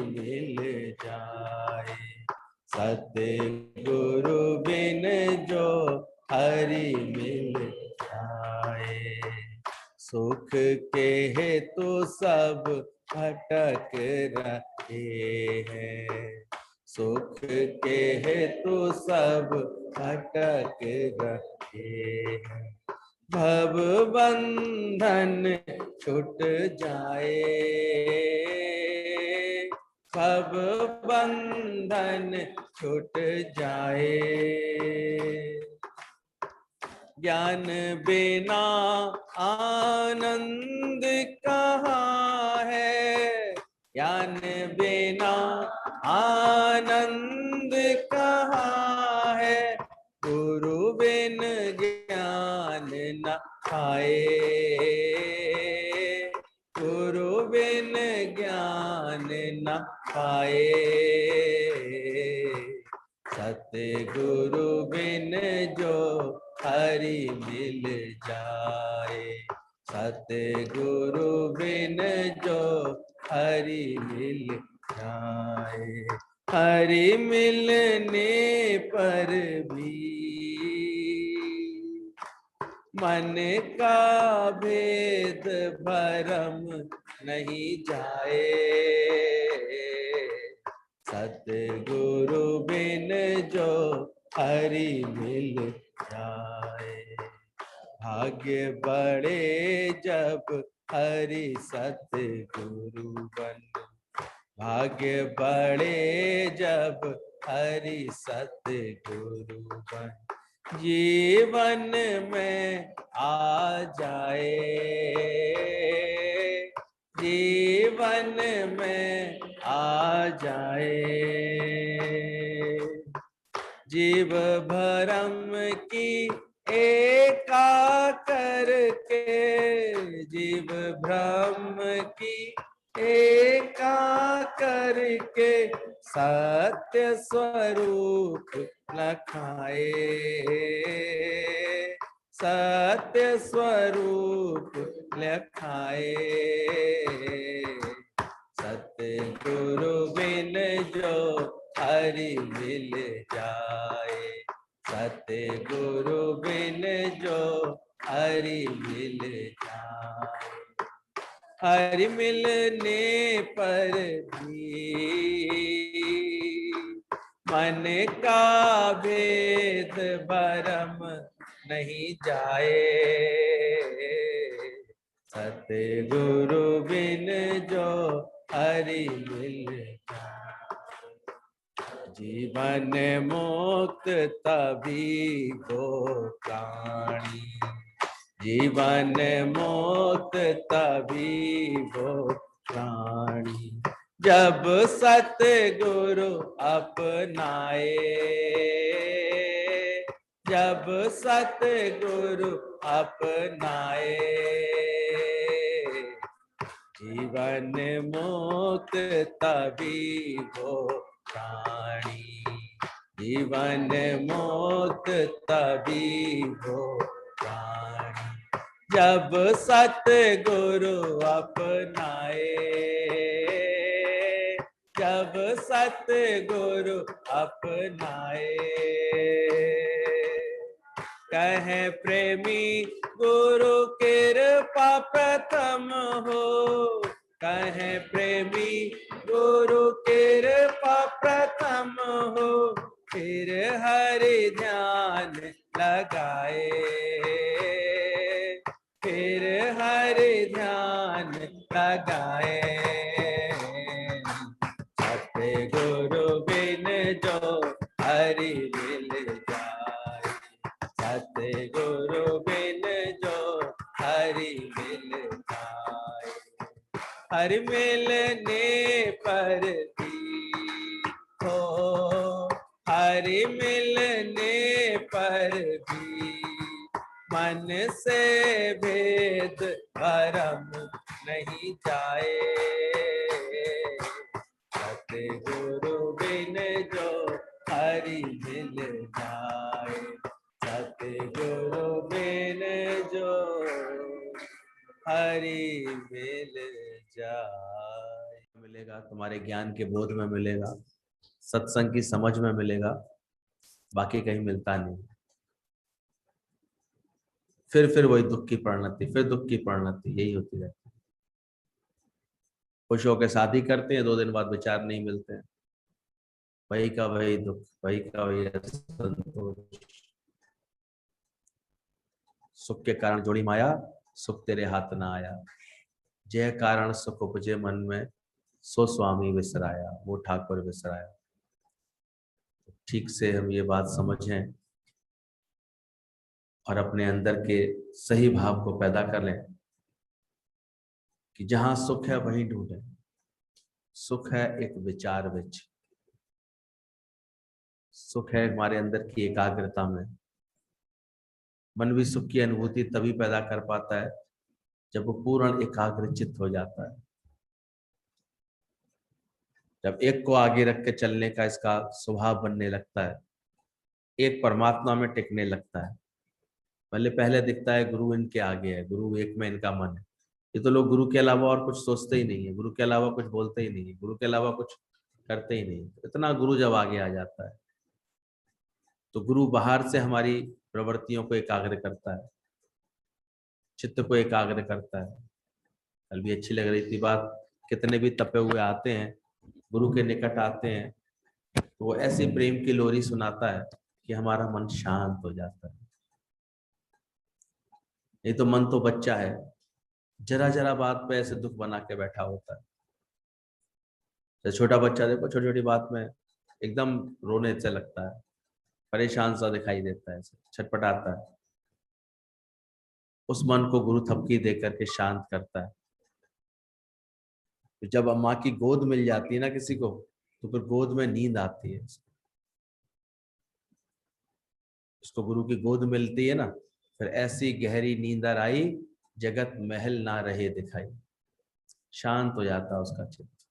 मिल जाए। सतगुरु बिन जो हरि मिल जाए। सुख के हेतु सब भटक रहे हैं, सुख के हेतु सब भटक रहे हैं। भव बंधन छूट जाए, भव बंधन छूट जाए। ज्ञान बिना आनंद कहाँ है, ज्ञान बिना आनंद कहाँ है। गुरु बिन ज्ञान न पाए, गुरु बिन ज्ञान न पाए। सतगुरु बिन जो हरि मिल जाए, सतगुरु बिन जो हरि मिल जाए। हरि मिलने पर भी मन का भेद भरम नहीं जाए। सतगुरु बिन जो हरि मिल जाए। भाग्य बड़े जब हरि सतगुरु बन, भाग्य बड़े जब हरि सतगुरु बन। जीवन में आ जाए, जीवन में आ जाए। जीव भरम की एका करके, जीव भ्रम की एका करके सत्य स्वरूप लखाए, सत्य स्वरूप लखाए। सतगुरु बिन जो हरि मिल जाए, सतगुरु बिन जो हरि मिल जाए। हरि मिलने पर भी मन का भेद भरम नहीं जाए। सतगुरु बिन जो हरि मिल जाए। जीवन मुक्त तभी हो प्राणी, जीवन मुक्त तभी हो प्राणी। जब सतगुरु अपनाए, जब सतगुरु अपनाए। जीवन मुक्त तभी हो प्राणी, जीवन मुक्त तभी हो प्राणी। जब सतगुरु अपनाए, जब सतगुरु अपनाए। कहे प्रेमी गुरु कृपा प्रथम हो, कहे प्रेमी गुरु कृपा प्रथम हो। फिर हरि ध्यान लगाए, फिर हरि ध्यान लगाए। सतगुरु बिन जो हरि मिल जाए, सतगुरु बिन जो हरि मिल जाए। हरि मिलने पर भी हो, हरि मिलने पर भी मन से भेद भरम नहीं जाए। सतगुरु बिन जो हरि मिल जाए, सतगुरु बिन जो हरि मिल जाए। मिलेगा तुम्हारे ज्ञान के बोध में मिलेगा, सत्संग की समझ में मिलेगा, बाकी कहीं मिलता नहीं। फिर वही दुख की परिणति, फिर दुख की परिणति, यही होती रहती है। खुश होकर शादी करते हैं, 2 दिन बाद विचार नहीं मिलते हैं, वही का वही दुख, वही का वही असंतोष। सुख के कारण जोड़ी माया, सुख तेरे हाथ ना आया। जय कारण सुख उपजे मन में, सो स्वामी विसराया, वो ठाकुर विसराया। ठीक से हम ये बात समझें और अपने अंदर के सही भाव को पैदा कर लें कि जहां सुख है वहीं ढूंढें। सुख है एक विचार विच, सुख है हमारे अंदर की एकाग्रता में। मन भी सुख की अनुभूति तभी पैदा कर पाता है जब वो पूर्ण एकाग्रचित्त हो जाता है, जब एक को आगे रख के चलने का इसका स्वभाव बनने लगता है, एक परमात्मा में टिकने लगता है। पहले दिखता है गुरु इनके आगे है, गुरु एक में इनका मन है। ये तो लोग गुरु के अलावा और कुछ सोचते ही नहीं है, गुरु के अलावा कुछ बोलते ही नहीं है, गुरु के अलावा कुछ करते ही नहीं। इतना गुरु जब आगे आ जाता है तो गुरु बाहर से हमारी प्रवृत्तियों को एकाग्र करता है, चित्त को एकाग्र करता है। कल भी अच्छी लग रही थी बात, कितने भी तपे हुए आते हैं, गुरु के निकट आते हैं तो वो ऐसी प्रेम की लोरी सुनाता है कि हमारा मन शांत हो जाता है। नहीं तो मन तो बच्चा है, जरा जरा बात पे ऐसे दुख बना के बैठा होता है। जैसे छोटा बच्चा देखो, छोटी छोटी बात में एकदम रोने से लगता है, परेशान सा दिखाई देता है, छटपटाता है। उस मन को गुरु थपकी दे करके शांत करता है। तो जब माँ की गोद मिल जाती है ना किसी को, तो फिर गोद में नींद आती है। उसको गुरु की गोद मिलती है ना, फिर ऐसी गहरी नींदर आई, जगत महल ना रहे दिखाई। शांत हो जाता है उसका चित्त,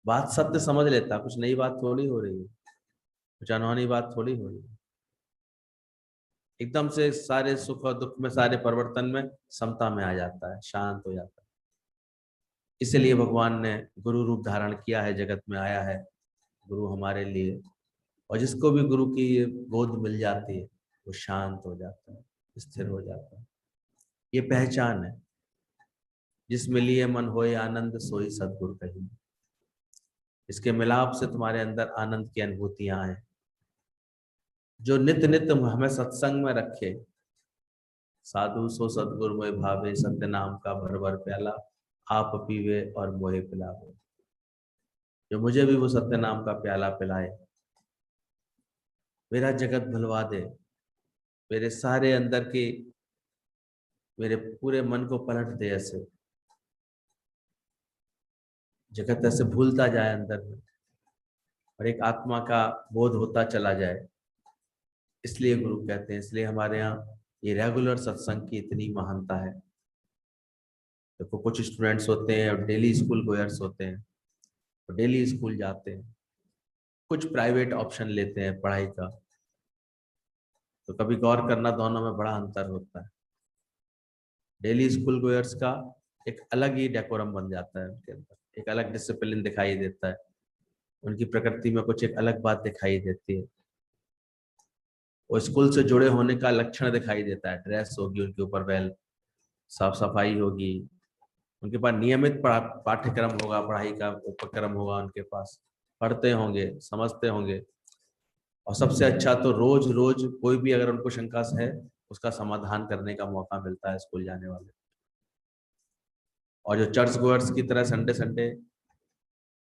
बात सत्य समझ लेता, कुछ नई बात थोड़ी हो रही है, कुछ अनहोनी बात थोड़ी हो रही है। एकदम से सारे सुख और दुख में, सारे परिवर्तन में समता में आ जाता है, शांत हो जाता है। इसलिए भगवान ने गुरु रूप धारण किया है, जगत में आया है गुरु हमारे लिए। और जिसको भी गुरु की ये गोद मिल जाती है वो शांत हो जाता है, स्थिर हो जाता है। ये पहचान है, जिसमें लिए मन होए आनंद सोई सदगुरु कही। इसके मिलाप से तुम्हारे अंदर आनंद की अनुभूतियां आए, जो नित्य नित्य हमें सत्संग में रखे। साधु सो सदगुरु मोहि भावे, सत्य नाम का भर भर प्याला, आप पीवे और मोहे पिलावे। जो मुझे भी वो सत्य नाम का प्याला पिलाए, मेरा जगत भुलवा दे, मेरे सारे अंदर की, मेरे पूरे मन को पलट दे, ऐसे जगत ऐसे भूलता जाए अंदर में और एक आत्मा का बोध होता चला जाए। इसलिए गुरु कहते हैं, इसलिए हमारे यहाँ ये रेगुलर सत्संग की इतनी महानता है। देखो कुछ स्टूडेंट्स होते हैं और डेली स्कूल गोयर्स होते हैं, तो डेली स्कूल जाते हैं, कुछ प्राइवेट ऑप्शन लेते हैं पढ़ाई का। तो कभी गौर करना, दोनों में बड़ा अंतर होता है। डेली स्कूल गोयर्स का एक अलग ही डेकोरम बन जाता है, उनके अंदर एक अलग डिसिप्लिन दिखाई देता है, उनकी प्रकृति में कुछ एक अलग बात दिखाई देती है। वो स्कूल से जुड़े होने का लक्षण दिखाई देता है, ड्रेस होगी उनके ऊपर, वेल साफ सफाई होगी, उनके पास नियमित पाठ्यक्रम होगा, पढ़ाई का उपक्रम होगा उनके पास, पढ़ते होंगे, समझते होंगे। और सबसे अच्छा तो रोज रोज कोई भी अगर उनको शंका है उसका समाधान करने का मौका मिलता है स्कूल जाने वाले। और जो चर्च गोअर्स की तरह संडे संडे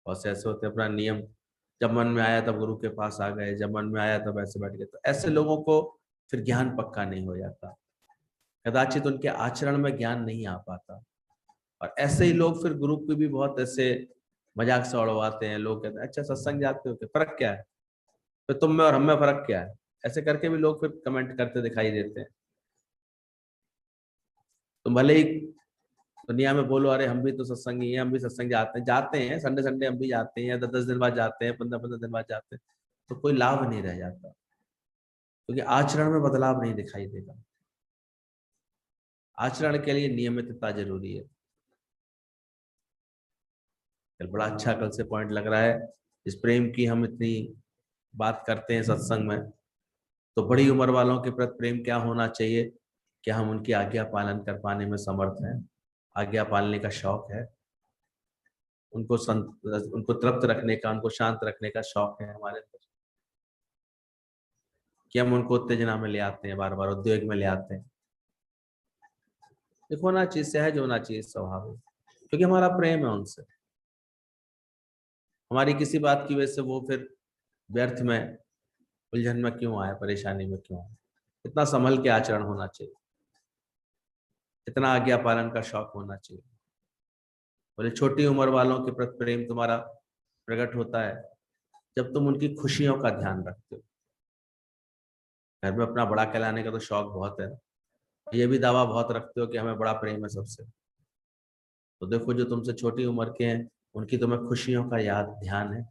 बहुत से ऐसे होते हैं, अपना नियम जब मन में आया तब गुरु के पास आ गए, जब मन में आया तब ऐसे बैठ गए, तो ऐसे लोगों को फिर ज्ञान पक्का नहीं हो जाता, कदाचित उनके आचरण में ज्ञान नहीं आ पाता। और ऐसे ही लोग फिर गुरु की भी बहुत ऐसे मजाक से उड़वाते हैं। लोग कहते हैं अच्छा सत्संग जाते हो, क्या फर्क क्या है, फिर तुम में और हम में फर्क क्या है, ऐसे करके भी लोग फिर कमेंट करते दिखाई देते हैं। तो भले ही दुनिया में बोलो अरे हम भी तो सत्संगी हैं, हम भी सत्संग जाते हैं संडे संडे हम भी जाते हैं, 10 10 दिन बाद जाते हैं, 15 15 दिन बाद जाते हैं, तो कोई लाभ नहीं रह जाता, क्योंकि आचरण में बदलाव नहीं दिखाई देगा। आचरण के लिए नियमितता जरूरी है। कल बड़ा अच्छा कल से पॉइंट लग रहा है। इस प्रेम की हम इतनी बात करते हैं सत्संग में, तो बड़ी उम्र वालों के प्रति प्रेम क्या होना चाहिए? क्या हम उनकी आज्ञा पालन कर पाने में समर्थ हैं? आज्ञा पालने का शौक है? उनको तृप्त रखने का, उनको शांत रखने का शौक है हमारे अंदर? कि हम उनको उत्तेजना में ले आते हैं, बार बार उद्योग में ले आते हैं? एक होना चाहिए, सहज होना चाहिए, स्वाभाविक, क्योंकि हमारा प्रेम है उनसे। हमारी किसी बात की वजह से वो फिर व्यर्थ में, उलझन में क्यों आए, परेशानी में क्यों आए? इतना संभल के आचरण होना चाहिए, इतना आज्ञा पालन का शौक होना चाहिए। बोले छोटी उम्र वालों के प्रति प्रेम तुम्हारा प्रकट होता है जब तुम उनकी खुशियों का ध्यान रखते हो। घर में अपना बड़ा कहलाने का तो शौक बहुत है, ये भी दावा बहुत रखते हो कि हमें बड़ा प्रेम है सबसे। तो देखो जो तुमसे छोटी उम्र के हैं उनकी तुम्हें खुशियों का याद ध्यान है,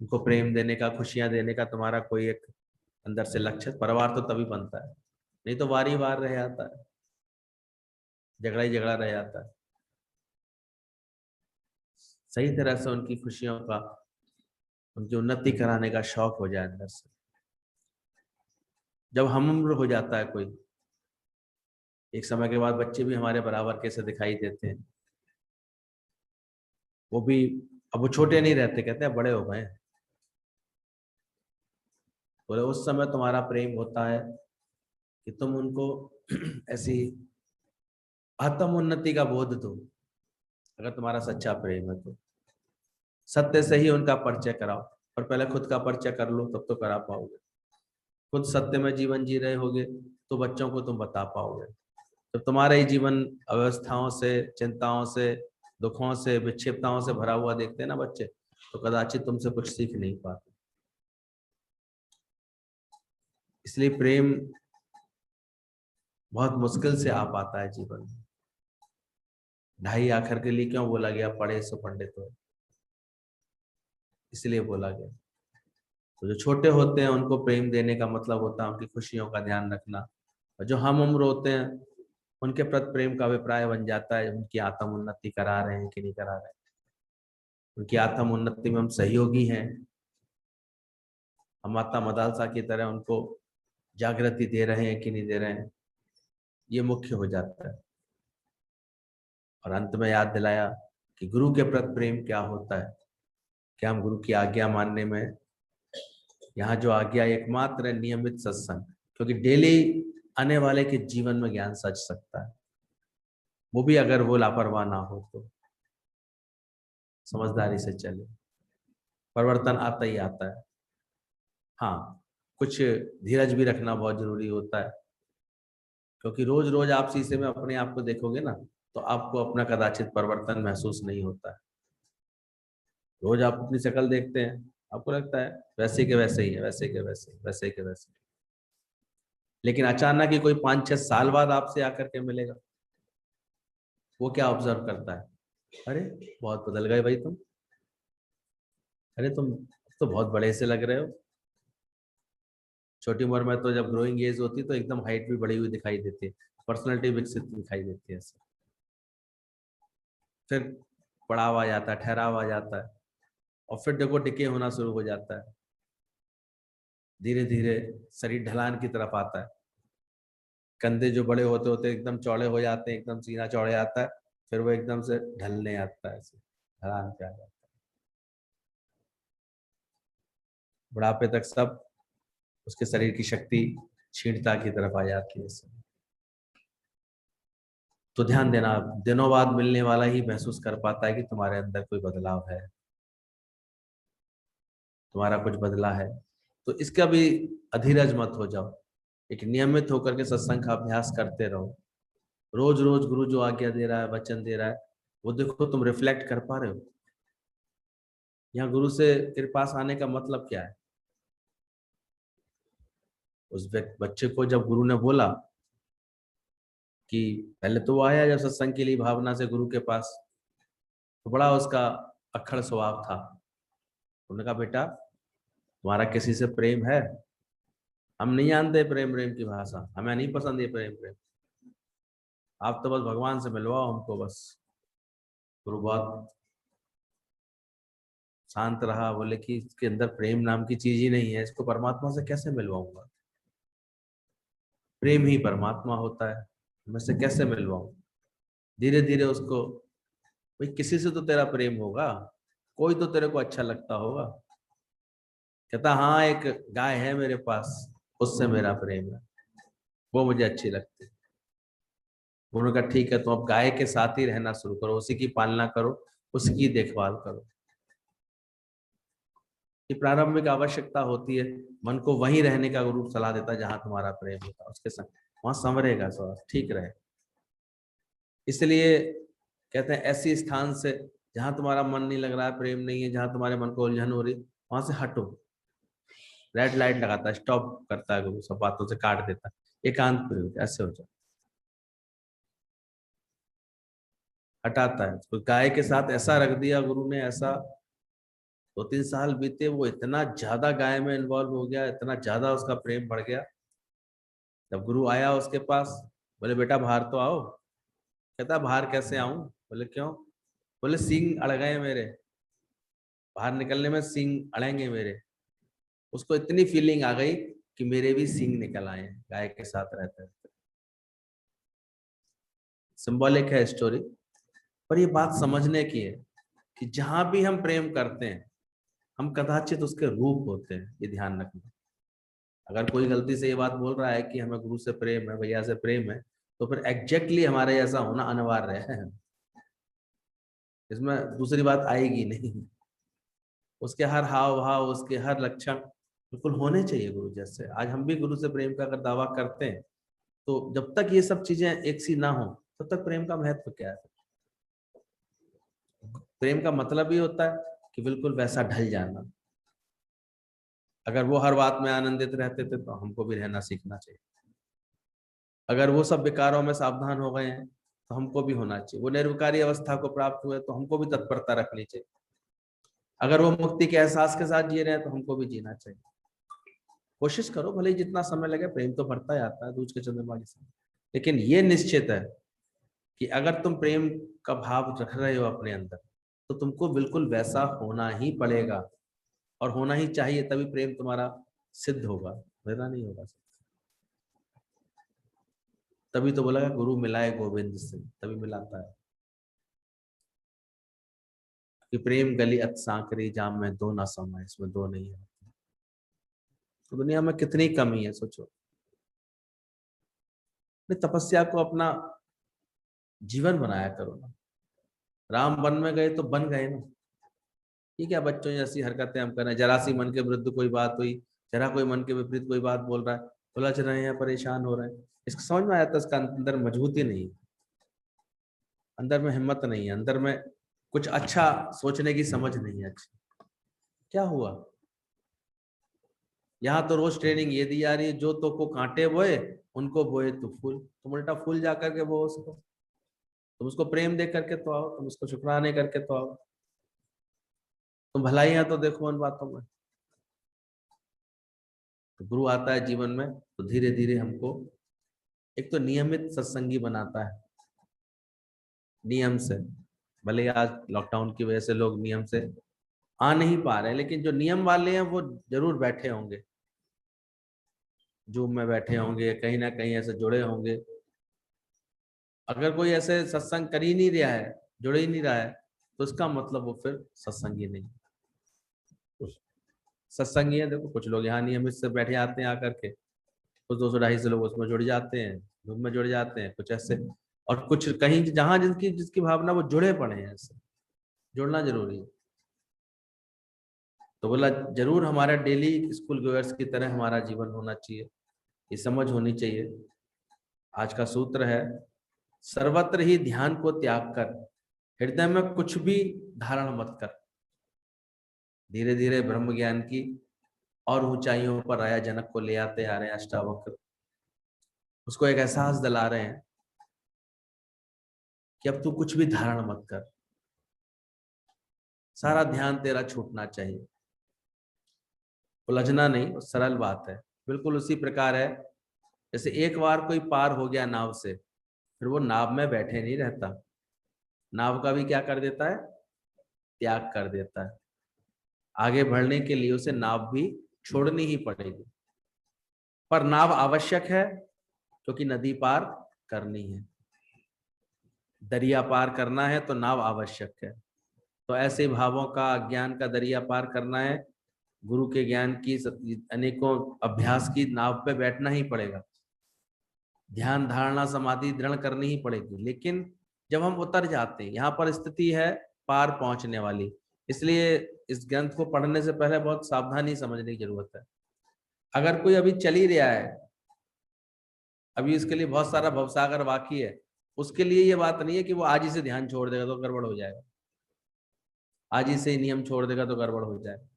उनको प्रेम देने का, खुशियां देने का तुम्हारा कोई एक अंदर से लक्ष्य? परिवार तो तभी बनता है, नहीं तो वार ही वार रह जाता है, झगड़ा ही झगड़ा रह जाता है। सही तरह से उनकी खुशियों का, उनकी उन्नति कराने का शौक हो जाए अंदर से। जब हम उम्र हो जाता है कोई, एक समय के बाद बच्चे भी हमारे बराबर कैसे दिखाई देते हैं, वो भी अब वो छोटे नहीं रहते, कहते हैं बड़े हो गए। बोले उस समय तुम्हारा प्रेम होता है कि तुम उनको ऐसी आत्म उन्नति का बोध दो। अगर तुम्हारा सच्चा प्रेम है तो सत्य से ही उनका परिचय कराओ, और पहले खुद का परिचय कर लो, तब तो करा पाओगे। खुद सत्य में जीवन जी रहे होगे तो बच्चों को तुम बता पाओगे। जब तुम्हारा ही जीवन अव्यवस्थाओं से, चिंताओं से, दुखों से, विक्षिप्तताओं से भरा हुआ देखते हैं ना बच्चे, तो कदाचित तुमसे कुछ सीख नहीं पाते। इसलिए प्रेम बहुत मुश्किल से आ पाता है जीवन में। ढाई आखिर के लिए क्यों बोला गया, पढ़े सो पंडित हो, इसलिए बोला गया। तो जो छोटे होते हैं उनको प्रेम देने का मतलब होता है उनकी खुशियों का ध्यान रखना, और जो हम उम्र होते हैं उनके प्रति प्रेम का अभिप्राय बन जाता है उनकी आत्म उन्नति करा रहे हैं कि नहीं करा रहे हैं, उनकी आत्म उन्नति में हम सहयोगी हैं, हम माता मदालसा की तरह उनको जागृति दे रहे हैं कि नहीं दे रहे हैं, ये मुख्य हो जाता है। और अंत में याद दिलाया कि गुरु के प्रति प्रेम क्या होता है, क्या हम गुरु की आज्ञा मानने में, यहाँ जो आज्ञा एकमात्र है नियमित सत्संग, क्योंकि डेली आने वाले के जीवन में ज्ञान सच सकता है, वो भी अगर वो लापरवाह ना हो तो, समझदारी से चले, परिवर्तन आता ही आता है। हाँ, कुछ धीरज भी रखना बहुत जरूरी होता है, क्योंकि रोज रोज आप शीशे में अपने आप को देखोगे ना, तो आपको अपना कदाचित परिवर्तन महसूस नहीं होता है। रोज आप अपनी शक्ल देखते हैं, आपको लगता है वैसे के वैसे ही है, वैसे के वैसे, वैसे के वैसे। लेकिन अचानक ही कोई 5-6 साल बाद आपसे आकर के मिलेगा, वो क्या ऑब्जर्व करता है, अरे बहुत बदल गए भाई तुम, अरे तुम तो बहुत बड़े से लग रहे हो। छोटी उम्र में तो जब ग्रोइंग एज होती है तो एकदम हाइट भी बढ़ी हुई दिखाई देती है, पर्सनैलिटी विकसित दिखाई देती है ऐसे। फिर पड़ाव आ जाता है, ठहराव आ जाता है, और फिर देखो डिके होना शुरू हो जाता है, धीरे धीरे शरीर ढलान की तरफ आता है, कंधे जो बड़े होते होते एकदम चौड़े हो जाते हैं, एकदम सीना चौड़े आता है, फिर वो एकदम से ढलने आता है, ऐसे ढलान पे आ जाता है। बुढ़ापे तक सब उसके शरीर की शक्ति क्षीणता की तरफ आ जाती है। तो ध्यान देना, दिनों बाद मिलने वाला ही महसूस कर पाता है कि तुम्हारे अंदर कोई बदलाव है, तुम्हारा कुछ बदला है। तो इसका भी अधीरज मत हो जाओ, एक नियमित होकर के सत्संग का अभ्यास करते रहो। रोज रोज गुरु जो आज्ञा दे रहा है, वचन दे रहा है, वो देखो तुम रिफ्लेक्ट कर पा रहे हो। यहाँ गुरु से तेरे पास आने का मतलब क्या है? उस बच्चे को जब गुरु ने बोला कि पहले तो वो आया जब सत्संग के लिए भावना से गुरु के पास, तो बड़ा उसका अक्खड़ स्वभाव था। उन्होंने कहा बेटा तुम्हारा किसी से प्रेम है? हम नहीं जानते प्रेम प्रेम की भाषा, हमें नहीं पसंद ये प्रेम प्रेम, आप तो बस भगवान से मिलवाओ हमको बस। गुरु बहुत शांत रहा, बोले कि इसके अंदर प्रेम नाम की चीज ही नहीं है, इसको परमात्मा से कैसे मिलवाऊंगा? प्रेम ही परमात्मा होता है, मैं से कैसे मिलवाऊं? धीरे धीरे उसको, भाई किसी से तो तेरा प्रेम होगा, कोई तो तेरे को अच्छा लगता होगा। कहता हाँ, एक गाय है मेरे पास, उससे मेरा प्रेम है, वो मुझे अच्छी लगती है। उन्होंने कहा ठीक है, तो अब गाय के साथ ही रहना शुरू करो, उसी की पालना करो, उसकी देखभाल करो। ये प्रारंभिक आवश्यकता होती है, मन को वहीं रहने का गुरु सलाह देता है जहां तुम्हारा प्रेम होता है, उसके संग वहां संवरेगा, स्वास्थ्य ठीक रहे। इसलिए कहते हैं ऐसी स्थान से जहां तुम्हारा मन नहीं लग रहा है, प्रेम नहीं है, जहां तुम्हारे मन को उलझन हो रही, वहां से हटो। रेड लाइट लगाता है, स्टॉप करता है गुरु, सब बातों से काट देता है, एकांत पे हो जाए, ऐसे हो जाए, हटाता है। तो गाय के साथ ऐसा रख दिया गुरु ने, ऐसा 2-3 साल बीते, वो इतना ज्यादा गाय में इन्वॉल्व हो गया, इतना ज्यादा उसका प्रेम बढ़ गया। जब गुरु आया उसके पास, बोले बेटा बाहर तो आओ। कहता बाहर कैसे आऊं? बोले क्यों? बोले सींग अड़ गए मेरे, बाहर निकलने में सींग अड़ेंगे मेरे। उसको इतनी फीलिंग आ गई कि मेरे भी सींग निकल आए हैं गाय के साथ रहते रहते। सिंबॉलिक है स्टोरी, पर ये बात समझने की है कि जहां भी हम प्रेम करते हैं, हम कदाचित उसके रूप होते हैं, ये ध्यान रखना। अगर कोई गलती से ये बात बोल रहा है कि हमें गुरु से प्रेम है, भैया से प्रेम है, तो फिर एग्जैक्टली हमारे जैसा होना अनिवार्य है, इसमें दूसरी बात आएगी नहीं। उसके हर हाव भाव, उसके हर लक्षण बिल्कुल होने चाहिए गुरु जैसे। आज हम भी गुरु से प्रेम का अगर दावा करते हैं, तो जब तक ये सब चीजें एक सी ना हो, तब तक प्रेम का महत्व क्या है? प्रेम का मतलब ही होता है कि बिल्कुल वैसा ढल जाना। अगर वो हर बात में आनंदित रहते थे, तो हमको भी रहना सीखना चाहिए। अगर वो सब विकारों में सावधान हो गए हैं, तो हमको भी होना चाहिए। वो निर्विकारी अवस्था को प्राप्त हुए, तो हमको भी तत्परता रखनी चाहिए। अगर वो मुक्ति के एहसास के साथ जी रहे हैं, तो हमको भी जीना चाहिए। कोशिश करो, भले ही जितना समय लगे, प्रेम तो बढ़ता ही आता है दूज के चंद्रमा के साथ। लेकिन ये निश्चित है कि अगर तुम प्रेम का भाव रख रहे हो अपने अंदर, तो तुमको बिल्कुल वैसा होना ही पड़ेगा, और होना ही चाहिए, तभी प्रेम तुम्हारा सिद्ध होगा, वरना नहीं होगा। तभी तो बोला गुरु मिलाए गोविंद से, तभी मिलाता है कि प्रेम गली अत सांकरी, जाम में दो ना समा, इसमें दो नहीं है। तो दुनिया में कितनी कमी है, सोचो। तपस्या को अपना जीवन बनाया करो ना। राम वन में गए तो बन गए ना। ये क्या बच्चों जैसी हरकतें हम कर रहे हैं? जरा सी मन के विरुद्ध कोई बात हुई, जरा कोई मन के विपरीत कोई बात बोल रहा है, उलझ रहे हैं, परेशान हो रहे हैं। इसको समझ में आया था, इसका अंदर मजबूती नहीं है, अंदर में हिम्मत नहीं है, अंदर में कुछ अच्छा सोचने की समझ नहीं है। अच्छी क्या हुआ? यहाँ तो रोज ट्रेनिंग ये दी जा रही है, जो तो को कांटे बोए, उनको बोए तो फूल। तुम उल्टा फूल जा करके बो उसको। तुम उसको प्रेम दे करके तो आओ, तुम उसको शुक्राने करके तो आओ, तुम भलाइयां तो देखो उन बातों में। तो गुरु आता है जीवन में, तो धीरे धीरे हमको एक तो नियमित सत्संगी बनाता है, नियम से। भले ही आज लॉकडाउन की वजह से लोग नियम से आ नहीं पा रहे हैं, लेकिन जो नियम वाले हैं वो जरूर बैठे होंगे, जूम में बैठे होंगे, कहीं ना कहीं ऐसे जुड़े होंगे। अगर कोई ऐसे सत्संग कर ही नहीं रहा है, जुड़ ही नहीं रहा है, तो उसका मतलब वो फिर सत्संगी नहीं। सत्संगी है, देखो कुछ लोग यहाँ नियमित से बैठे आते हैं आकर के, कुछ 200-250 लोग उसमें जुड़ जाते हैं, ग्रुप में जुड़ जाते हैं, कुछ ऐसे। और कुछ कहीं जहां जिनकी जिसकी भावना वो जुड़े पड़े हैं, ऐसे जुड़ना जरूरी है। तो बोला जरूर हमारा डेली स्कूल गोयर्स की तरह हमारा जीवन होना चाहिए, ये समझ होनी चाहिए। आज का सूत्र है, सर्वत्र ही ध्यान को त्याग कर हृदय में कुछ भी धारण मत कर। धीरे धीरे ब्रह्म ज्ञान की और ऊंचाइयों पर राजा जनक को ले आते आ रहे हैं अष्टावक्र। उसको एक एहसास दिला रहे हैं कि अब तू कुछ भी धारण मत कर, सारा ध्यान तेरा छूटना चाहिए। उलझना नहीं, सरल बात है। बिल्कुल उसी प्रकार है जैसे एक बार कोई पार हो गया नाव से, फिर वो नाव में बैठे नहीं रहता, नाव का भी क्या कर देता है, त्याग कर देता है। आगे बढ़ने के लिए उसे नाव भी छोड़नी ही पड़ेगी, पर नाव आवश्यक है क्योंकि नदी पार करनी है, दरिया पार करना है तो नाव आवश्यक है। तो ऐसे भावों का, ज्ञान का दरिया पार करना है, गुरु के ज्ञान की अनेकों अभ्यास की नाव पे बैठना ही पड़ेगा, ध्यान धारणा समाधि दृढ़ करनी ही पड़ेगी। लेकिन जब हम उतर जाते हैं, यहाँ पर स्थिति है पार पहुंचने वाली, इसलिए इस ग्रंथ को पढ़ने से पहले बहुत सावधानी समझने की जरूरत है। अगर कोई अभी चल ही रहा है, अभी उसके लिए बहुत सारा भवसागर बाकी है, उसके लिए ये बात नहीं है कि वो आज ही से ध्यान छोड़ देगा तो गड़बड़ हो जाएगा, आज ही से नियम छोड़ देगा तो गड़बड़ हो जाएगा।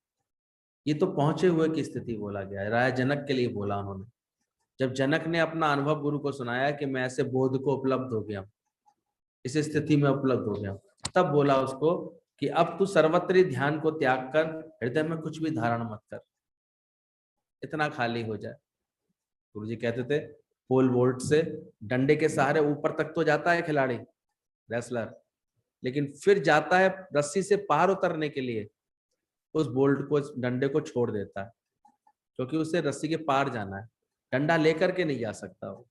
ये तो पहुंचे हुए की स्थिति बोला गया है, राजा जनक के लिए बोला उन्होंने। जब जनक ने अपना अनुभव गुरु को सुनाया कि मैं ऐसे बोध को उपलब्ध हो गया, इस स्थिति में उपलब्ध हो गया, तब बोला उसको कि अब तू सर्वत्र ध्यान को त्याग कर, हृदय में कुछ भी धारण मत कर, इतना खाली हो जाए। गुरु जी कहते थे पोल वोल्ट से डंडे के सहारे ऊपर तक तो जाता है खिलाड़ी, रेसलर, लेकिन फिर जाता है रस्सी से पार उतरने के लिए, उस बोल्ट को, इस डंडे को छोड़ देता है, क्योंकि उसे रस्सी के पार जाना है, डंडा लेकर के नहीं जा सकता वो।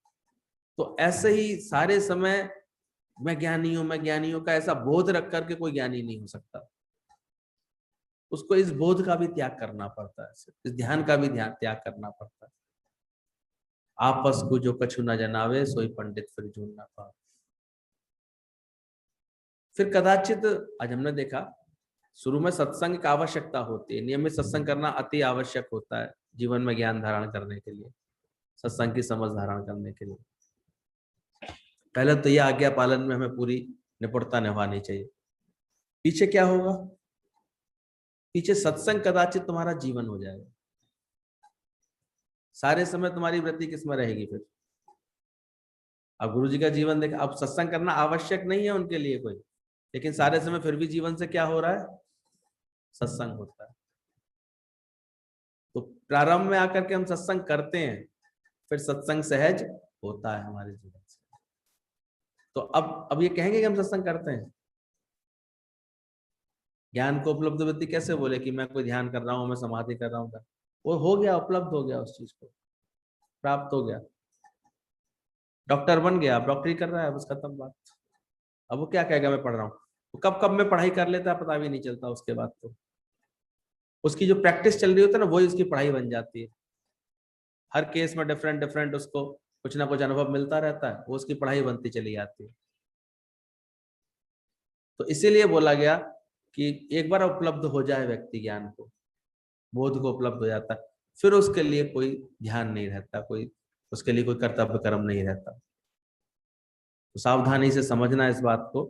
तो ऐसे ही सारे समय मैं ज्ञानी हूं, मैं ज्ञानी हूं का ऐसा बोध रख करके कोई ज्ञानी नहीं हो सकता। उसको इस बोध का भी त्याग करना पड़ता है, इस ध्यान का भी ध्यान त्याग करना पड़ता है। आपस को जो कछु न जनावे, सोई पंडित फिर जून ना पावे। फिर कदाचित आज हमने देखा शुरू में सत्संग की आवश्यकता होती है, नियमित सत्संग करना अति आवश्यक होता है जीवन में ज्ञान धारण करने के लिए, सत्संग की समझ धारण करने के लिए। पहले तो यह आज्ञा पालन में हमें पूरी निपुणता निभानी चाहिए। पीछे क्या होगा, पीछे सत्संग कदाचित तुम्हारा जीवन हो जाएगा, सारे समय तुम्हारी वृत्ति किसमें रहेगी फिर। अब गुरु जी का जीवन देखा, अब सत्संग करना आवश्यक नहीं है उनके लिए कोई, लेकिन सारे समय फिर भी जीवन से क्या हो रहा है, सत्संग होता है। तो प्रारंभ में आकर के हम सत्संग करते हैं, फिर सत्संग सहज होता है हमारे जीवन से। तो अब ये कहेंगे कि हम सत्संग करते हैं, ज्ञान को उपलब्ध वृत्ति कैसे बोले कि मैं कोई ध्यान कर रहा हूं, मैं समाधि कर रहा हूं, वो हो गया, उपलब्ध हो गया, उस चीज को प्राप्त हो गया, डॉक्टर बन गया, अब डॉक्टरी कर रहा है, बस खत्म बात। अब वो क्या कहेगा मैं पढ़ रहा हूँ, तो कब कब में पढ़ाई कर लेता है पता भी नहीं चलता, उसके बाद तो उसकी जो प्रैक्टिस चल रही होती है ना, वही उसकी पढ़ाई बन जाती है। हर केस में डिफरेंट डिफरेंट उसको कुछ ना कुछ अनुभव मिलता रहता है, वो उसकी पढ़ाई बनती चली जाती है। तो इसीलिए बोला गया कि एक बार उपलब्ध हो जाए व्यक्ति ज्ञान को, बोध को उपलब्ध हो जाता है, फिर उसके लिए कोई ध्यान नहीं रहता, कोई उसके लिए कोई कर्तव्य कर्म नहीं रहता। तो सावधानी से समझना इस बात को,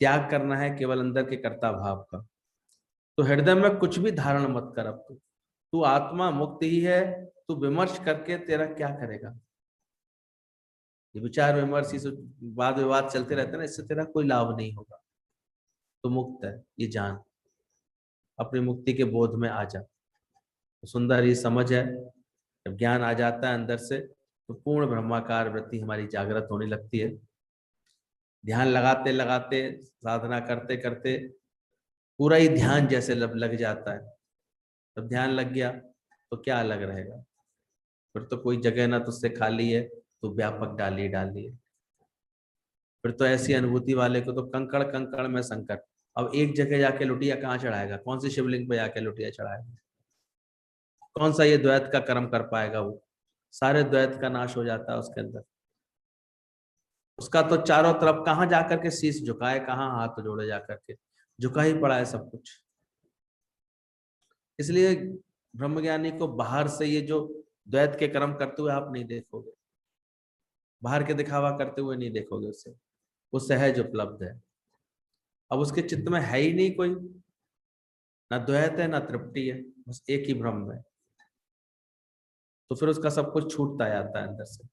त्याग करना है केवल अंदर के कर्ता भाव का। तो हृदय में कुछ भी धारण मत कर, अब तू आत्मा मुक्त ही है, तू विमर्श करके तेरा क्या करेगा। ये विचार विमर्श, ये वाद विवाद चलते रहते हैं ना, इससे तेरा कोई लाभ नहीं होगा। तो मुक्त है ये जान, अपनी मुक्ति के बोध में आ जा। तो सुंदर ये समझ है, जब ज्ञान आ जाता है अंदर से तो पूर्ण ब्रह्माकार वृत्ति हमारी जागृत होने लगती है। ध्यान लगाते लगाते, साधना करते करते पूरा ही ध्यान जैसे लग जाता है। जब ध्यान लग गया तो क्या अलग रहेगा, फिर तो कोई जगह ना तुझसे खाली है, तो व्यापक डाली डाली है। फिर तो ऐसी अनुभूति वाले को तो कंकड़ कंकड़ में संकट। अब एक जगह जाके लुटिया कहाँ चढ़ाएगा, कौन सी शिवलिंग पे जाके लुटिया चढ़ाएगा, कौन सा ये द्वैत का कर्म कर पाएगा। वो सारे द्वैत का नाश हो जाता है उसके अंदर। उसका तो चारों तरफ कहाँ जाकर के शीश झुकाए, कहाँ हाथ जोड़े जाकर के, झुका ही पड़ा है सब कुछ। इसलिए ब्रह्मज्ञानी को बाहर से ये जो द्वैत के कर्म करते हुए आप नहीं देखोगे, बाहर के दिखावा करते हुए नहीं देखोगे उसे, वो सहज उपलब्ध है। अब उसके चित्त में है ही नहीं कोई, ना द्वैत है ना तृप्ति है, बस एक ही ब्रह्म है। तो फिर उसका सब कुछ छूटता जाता है अंदर से।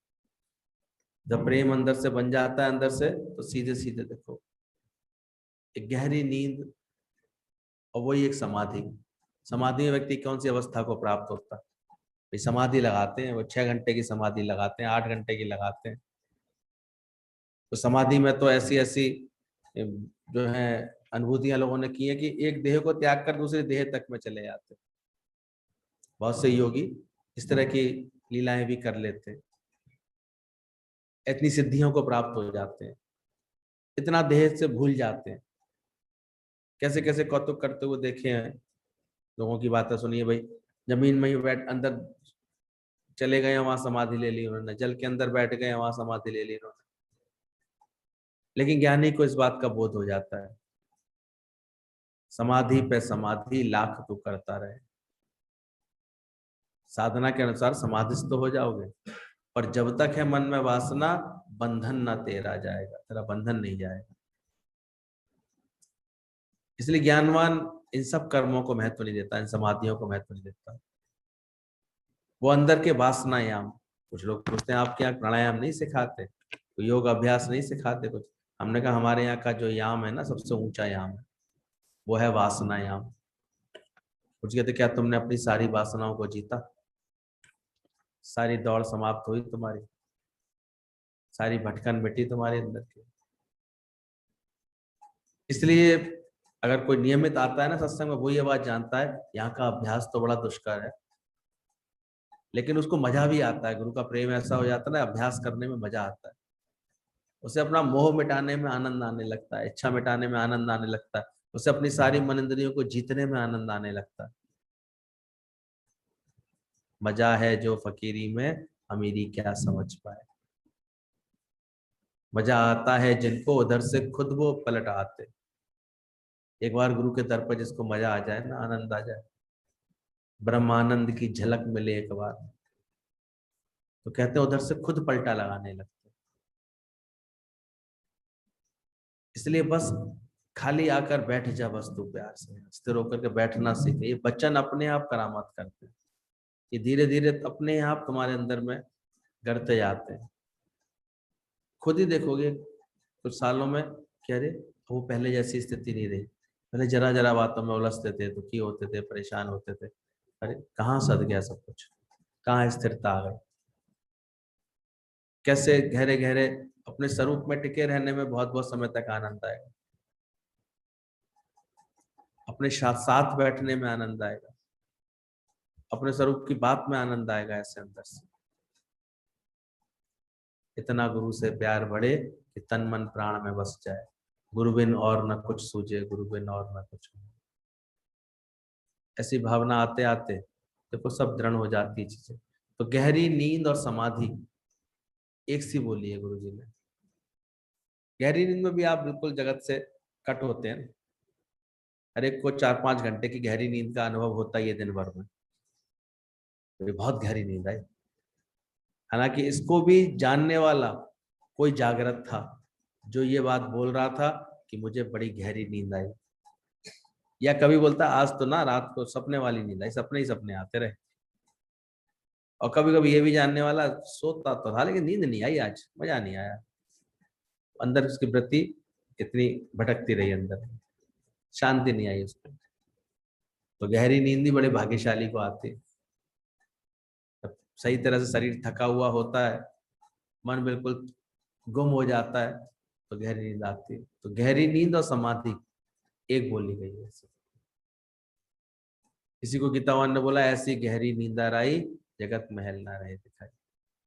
जब प्रेम अंदर से बन जाता है अंदर से, तो सीधे सीधे देखो एक गहरी नींद, और वही एक समाधि। समाधि में व्यक्ति कौन सी अवस्था को प्राप्त होता है, समाधि लगाते हैं वो 6 घंटे की समाधि लगाते हैं, 8 घंटे की लगाते हैं, तो समाधि में तो ऐसी ऐसी जो है अनुभूतियां लोगों ने की है कि एक देह को त्याग कर दूसरे देह तक में चले जाते। बहुत से योगी इस तरह की लीलाएं भी कर लेते हैं, इतनी सिद्धियों को प्राप्त हो जाते हैं, इतना देह से भूल जाते हैं। कैसे कैसे कौतुक करते हुए देखे हैं लोगों की बातें सुनिए भाई, जमीन में ही बैठ अंदर चले गए, वहां समाधि ले ली उन्होंने, जल के अंदर बैठ गए, वहां समाधि ले ली उन्होंने। लेकिन ज्ञानी को इस बात का बोध हो जाता है, समाधि पे समाधि लाख तू करता रहे, साधना के अनुसार समाधिस्थ तो हो जाओगे, पर जब तक है मन में वासना, बंधन ना तेरा जाएगा, तेरा बंधन नहीं जाएगा। इसलिए ज्ञानवान इन सब कर्मों को महत्व नहीं देता, इन समाधियों को महत्व नहीं देता। वो अंदर के वासनायाम, कुछ लोग पूछते हैं आपके यहाँ प्राणायाम नहीं सिखाते, तो योग अभ्यास नहीं सिखाते कुछ? हमने कहा हमारे यहाँ का जो याम है ना, सबसे ऊंचा याम है, वो है वासनायाम। कुछ कहते क्या तुमने अपनी सारी वासनाओं को जीता? सारी दौड़ समाप्त हुई तुम्हारी, सारी भटकन मिटी तुम्हारे अंदर की। इसलिए अगर कोई नियमित आता है ना सत्संग में, वो ये बात जानता है यहाँ का अभ्यास तो बड़ा दुष्कर है, लेकिन उसको मजा भी आता है। गुरु का प्रेम ऐसा हो जाता है ना, अभ्यास करने में मजा आता है, उसे अपना मोह मिटाने में आनंद आने लगता है, इच्छा मिटाने में आनंद आने लगता है, उसे अपनी सारी मन इंद्रियों को जीतने में आनंद आने लगता है। मजा है जो फकीरी में, अमीरी क्या समझ पाए। मजा आता है जिनको उधर से खुद वो पलट आते। एक बार गुरु के दर पर जिसको मजा आ जाए ना, आनंद आ जाए, ब्रह्मानंद की झलक मिले एक बार, तो कहते हैं उधर से खुद पलटा लगाने लगते। इसलिए बस खाली आकर बैठ जा वस्तु प्यार से, स्थिर होकर के बैठना सीखे। ये बच्चन अपने आप करामात करते हैं, ये धीरे धीरे अपने आप तुम्हारे अंदर में गढ़ते जाते हैं। खुद ही देखोगे कुछ सालों में कि अरे वो पहले जैसी स्थिति नहीं रही, पहले जरा जरा बातों में उलझते थे, दुखी होते थे, परेशान होते थे, अरे कहाँ सद गया सब कुछ, कहाँ स्थिरता आ गई। कैसे गहरे गहरे अपने स्वरूप में टिके रहने में बहुत बहुत समय तक आनंद आएगा, अपने साथ बैठने में आनंद आएगा, अपने स्वरूप की बात में आनंद आएगा ऐसे अंदर से। इतना गुरु से प्यार बढ़े कि तन मन प्राण में बस जाए, गुरु बिन और न कुछ सूझे, गुरु बिन और न कुछ हो। ऐसी भावना आते आते देखो सब दृढ़ हो जाती है चीजें। तो गहरी नींद और समाधि एक सी बोली है गुरु जी ने। गहरी नींद में भी आप बिल्कुल जगत से कट होते हैं। हर एक को 4-5 घंटे की गहरी नींद का अनुभव होता ही है दिन भर में, तो ये बहुत गहरी नींद है। हालांकि इसको भी जानने वाला कोई जागृत था जो ये बात बोल रहा था कि मुझे बड़ी गहरी नींद आई, या कभी बोलता आज तो ना रात को सपने वाली नींद आई, सपने ही सपने आते रहे। और कभी कभी ये भी जानने वाला सोता तो था लेकिन नींद नहीं आई, आज मजा नहीं आया, अंदर उसकी वृत्ति इतनी भटकती रही, अंदर शांति नहीं आई उसको। तो गहरी नींद भी बड़े भाग्यशाली को आती है। जब सही तरह से शरीर थका हुआ होता है, मन बिल्कुल गुम हो जाता है, तो गहरी नींद आती है। तो गहरी नींद और समाधि एक बोली गई है। किसी को गीतावान ने बोला ऐसी गहरी नींद आई, जगत महल ना रहे दिखाई।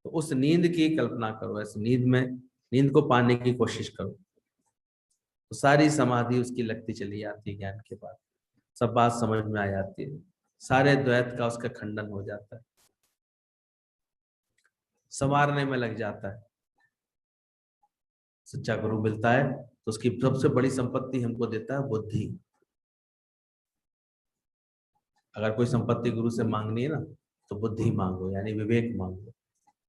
तो उस नींद की कल्पना करो, ऐसी नींद में, नींद को पाने की कोशिश करो, तो सारी समाधि उसकी लगती चली जाती है। ज्ञान के बाद सब बात समझ में आ जाती है, सारे द्वैत का उसका खंडन हो जाता है, संवारने में लग जाता है। सच्चा गुरु मिलता है तो उसकी सबसे बड़ी संपत्ति हमको देता है बुद्धि। अगर कोई संपत्ति गुरु से मांगनी है ना, तो बुद्धि मांगो, यानी विवेक मांगो,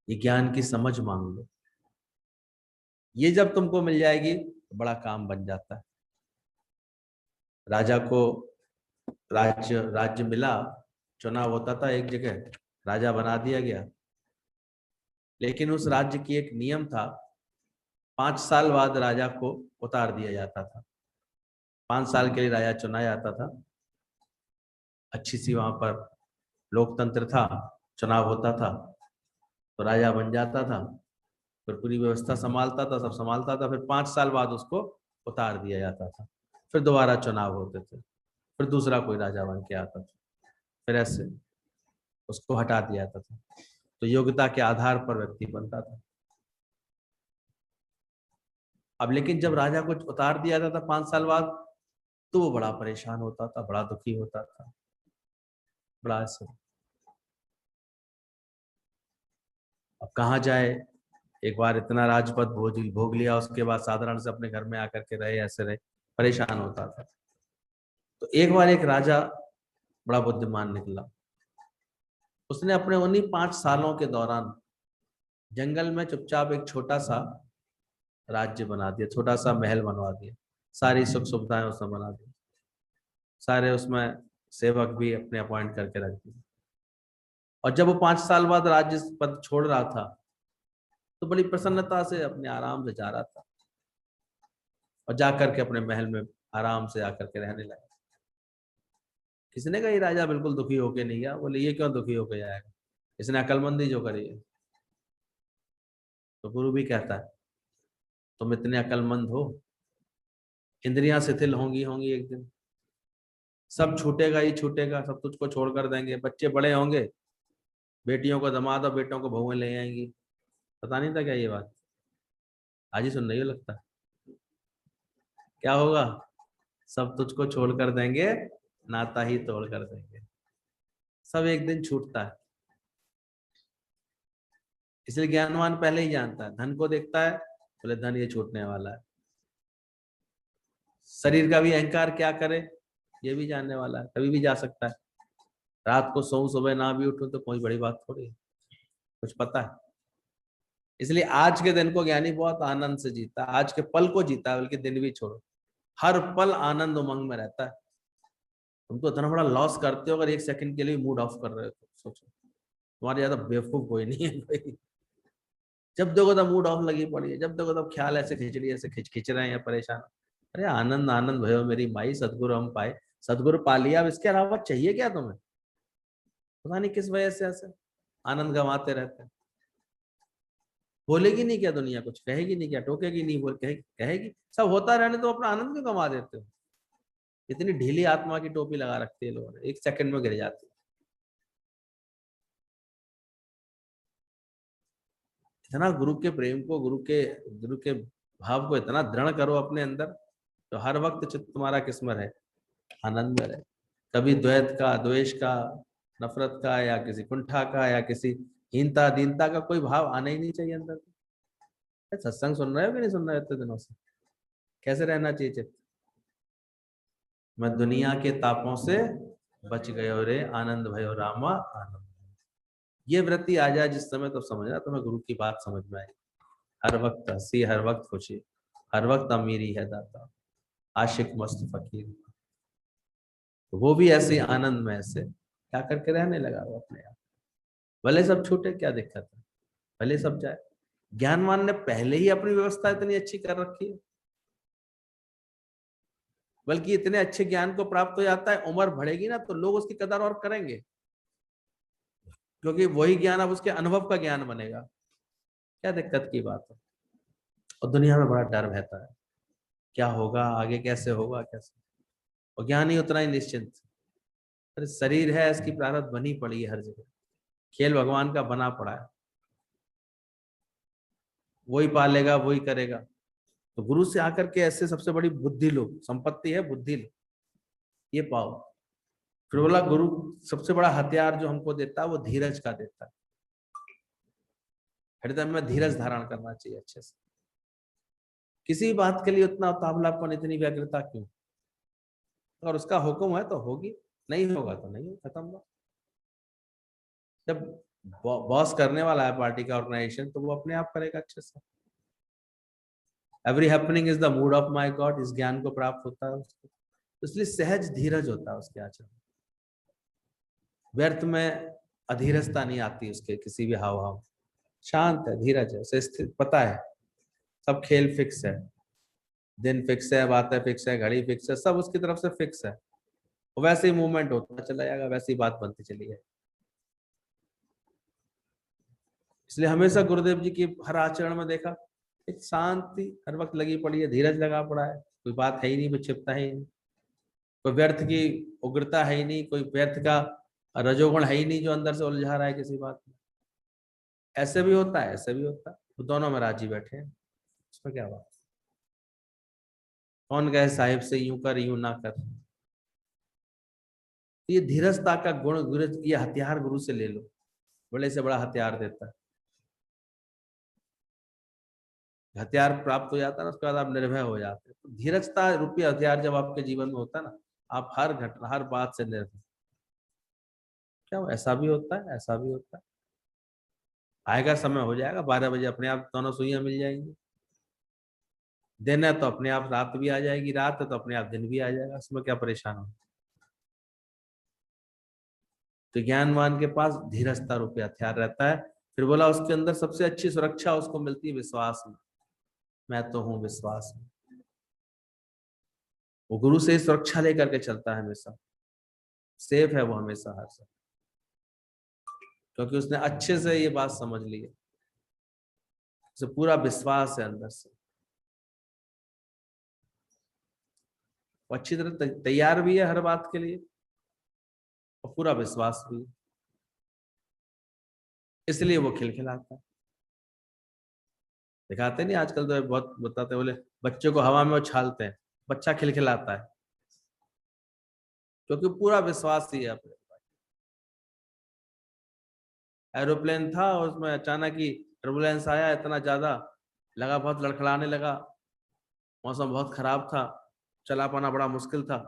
ये ज्ञान की समझ मांग लो। ये जब तुमको मिल जाएगी तो बड़ा काम बन जाता है। राजा को राज्य राज्य मिला, चुनाव होता था एक जगह, राजा बना दिया गया, लेकिन उस राज्य की एक नियम था, 5 साल बाद राजा को उतार दिया जाता था। 5 साल के लिए राजा चुना जाता था। अच्छी सी वहां पर लोकतंत्र था, चुनाव होता था, तो राजा बन जाता था। फिर पूरी व्यवस्था संभालता था, सब संभालता था, फिर 5 साल बाद उसको उतार दिया जाता था, फिर दोबारा चुनाव होते थे, फिर दूसरा कोई राजा बन के आता था, फिर ऐसे उसको हटा दिया जाता था। तो योग्यता के आधार पर व्यक्ति बनता था। अब लेकिन जब राजा को उतार दिया जाता था 5 साल बाद, तो वो बड़ा परेशान होता था, बड़ा दुखी होता था, बड़ा ऐसे। अब कहाँ जाए, एक बार इतना राजपद भोग लिया, उसके बाद साधारण से अपने घर में आकर के रहे, ऐसे रहे, परेशान होता था। तो एक बार एक राजा बड़ा बुद्धिमान निकला, उसने अपने उन्हीं 5 सालों के दौरान जंगल में चुपचाप एक छोटा सा राज्य बना दिया, छोटा सा महल बनवा दिया, सारी सुख सुविधाएं उसने बना दी, सारे उसमें सेवक भी अपने अपॉइंट करके रख दिए। और जब वो 5 साल बाद राज्य पद छोड़ रहा था, तो बड़ी प्रसन्नता से अपने आराम से जा रहा था, और जाकर के अपने महल में आराम से आकर के रहने लगा। किसी ने कहा ये राजा बिल्कुल दुखी होके नहीं गया। बोले ये क्यों दुखी होके जाएगा, इसने अकलमंदी जो करी है। तो गुरु भी कहता है तुम इतने अकलमंद हो, इंद्रियां शिथिल होंगी होंगी एक दिन, सब छूटेगा ही छूटेगा, सब तुझको छोड़कर देंगे, बच्चे बड़े होंगे, बेटियों को दामाद और बेटों को बहुएं ले आएंगी। पता नहीं था क्या ये बात, आज ही सुन रही हो लगता है। क्या होगा, सब तुझको छोड़ कर देंगे, नाता ही तोड़ कर देंगे, सब एक दिन छूटता है। इसलिए ज्ञानवान पहले ही जानता है, धन को देखता है, बोले धन ये छूटने वाला है, शरीर का भी अहंकार क्या करे ये भी जानने वाला है, कभी भी जा सकता है। रात को सोऊं सुबह ना भी उठूं तो कोई बड़ी बात थोड़ी है, कुछ पता है। इसलिए आज के दिन को ज्ञानी बहुत आनंद से जीता, आज के पल को जीता, बल्कि दिन भी छोड़ो, हर पल आनंद उमंग में रहता है। तुम तो इतना बड़ा लॉस करते हो अगर एक सेकंड के लिए मूड ऑफ कर रहे हो तो सोचो, तुम्हारे ज्यादा बेवकूफ कोई नहीं है कोई। जब देखो तब मूड ऑफ लगी पड़ी है, जब देखो तब ख्याल ऐसे खिचड़ी ऐसे खिंच रहे हैं, परेशान। अरे आनंद आनंद भयो मेरी माई, सदगुरु हम पाए, सदगुरु पा लिया, अब इसके अलावा चाहिए क्या तुम्हें। पता नहीं किस वजह से ऐसे आनंद गंवाते रहते हैं। बोलेगी नहीं क्या दुनिया, कुछ कहेगी नहीं क्या, टोकेगी नहीं, कहेगी सब होता रहने तो अपना आनंद क्यों गंवा देते हो। इतनी ढीली आत्मा की टोपी लगा रखती है लोगों ने, एक सेकंड में गिर जाती है। इतना गुरु के प्रेम को, गुरु के भाव को इतना दृढ़ करो अपने अंदर, तो हर वक्त चित्त तुम्हारा किस्म रहे, आनंद में रहे। कभी द्वैत का, द्वेष का, नफरत का, या किसी कुंठा का, या किसी हीनता दीनता का कोई भाव आना ही नहीं चाहिए अंदर। सत्संग सुन रहे हो कि नहीं सुन रहे हो इतने दिनों से, कैसे रहना चाहिए चित्त। मैं दुनिया के तापों से बच गयो रे, आनंद भयो रामा आनंद। ये वृत्ति आ जाए जिस समय, तो समझना तुम्हें गुरु की बात समझ में आएगी। हर वक्त हंसी, हर वक्त खुशी, हर वक्त अमीरी है दाता, आशिक मस्त फकीर। तो वो भी ऐसे आनंद में ऐसे क्या करके रहने लगा वो अपने आप। भले सब छूटे, क्या दिक्कत है, भले सब जाए। ज्ञानवान ने पहले ही अपनी व्यवस्था इतनी अच्छी कर रखी है, बल्कि इतने अच्छे ज्ञान को प्राप्त हो जाता है, उम्र बढ़ेगी ना तो लोग उसकी कदर और करेंगे, क्योंकि वही ज्ञान अब उसके अनुभव का ज्ञान बनेगा। क्या दिक्कत की बात है। और दुनिया में बड़ा डर रहता है, क्या होगा आगे, कैसे होगा कैसे। और ज्ञान ही उतना ही निश्चिंत। अरे शरीर है, इसकी प्रारब्ध बनी पड़ी है हर जगह, खेल भगवान का बना पड़ा है, वही पालेगा वही करेगा। तो गुरु से आकर के ऐसे सबसे बड़ी बुद्धि लो, संपत्ति है बुद्धि लो, ये पाओ। फिर बोला गुरु सबसे बड़ा हथियार जो हमको देता है वो धीरज का देता है। हृदय में धीरज धारण करना चाहिए अच्छे से, किसी बात के लिए उतना उतावलापन, इतनी व्यग्रता क्यों। अगर उसका हुक्म है तो होगी, नहीं होगा तो नहीं, खत्म बात। जब बॉस करने वाला है पार्टी का, ऑर्गेनाइजेशन, तो वो अपने आप करेगा अच्छे से। Every happening is the mood of my God, इस ज्ञान को प्राप्त होता है उसको, इसलिए सहज धीरज होता है उसके आचरण। व्यर्थ में अधीरजता नहीं आती उसके किसी भी हाव भाव, शांत है, धीरज है, उसे स्थिर पता है सब खेल फिक्स है, दिन फिक्स है, बातें फिक्स है, घड़ी फिक्स है, सब उसकी तरफ से फिक्स है। वैसे ही मूवमेंट होता चला जाएगा, वैसी बात बनती चली है। इसलिए हमेशा गुरुदेव जी की हर आचरण में देखा एक शांति हर वक्त लगी पड़ी है, धीरज लगा पड़ा है, कोई बात है ही नहीं, कोई छिपता है ही नहीं, कोई व्यर्थ की उग्रता है ही नहीं, कोई व्यर्थ का रजोगुण है ही नहीं जो अंदर से उलझा रहा है किसी बात में। ऐसे भी होता है, ऐसे भी होता है, तो दोनों में राजी बैठे हैं, उसमें क्या बात। कौन कहे साहिब से यूं कर यूं ना कर। ये धीरजता का गुण गुरु, ये हथियार गुरु से ले लो, बड़े से बड़ा हथियार देता है। हथियार प्राप्त हो जाता है ना, उसके बाद आप निर्भय हो जाते हैं। तो धीरजता रूपी हथियार जब आपके जीवन में होता है ना, आप हर घटना हर बात से निर्भय। क्या ऐसा भी होता है, ऐसा भी होता है। आएगा समय, हो जाएगा 12 बजे अपने आप दोनों सुइयां मिल जाएंगी। दिन है तो अपने आप रात भी आ जाएगी, रात है तो अपने आप दिन भी आ जाएगा, उसमें क्या परेशान हो। तो ज्ञानवान के पास धीरजता रूपी हथियार रहता है। फिर बोला उसके अंदर सबसे अच्छी सुरक्षा उसको मिलती है विश्वास में। मैं तो हूं विश्वास में। वो गुरु से सुरक्षा लेकर के चलता है हमेशा, सेफ है वो हमेशा हर समय, क्योंकि उसने अच्छे से ये बात समझ ली है, उसे पूरा विश्वास है अंदर से, वो अच्छी तरह तैयार भी है हर बात के लिए और पूरा विश्वास भी है। इसलिए वो खिलखिलाता है। दिखाते नहीं आजकल तो बहुत बताते, बोले बच्चों को हवा में उछालते हैं, बच्चा खिलखिलाता है, क्योंकि पूरा विश्वास ही है अपने। एरोप्लेन था और उसमें अचानक ही टर्बुलेंस आया, इतना ज्यादा लगा, बहुत लड़खड़ाने लगा, मौसम बहुत खराब था, चला पाना बड़ा मुश्किल था,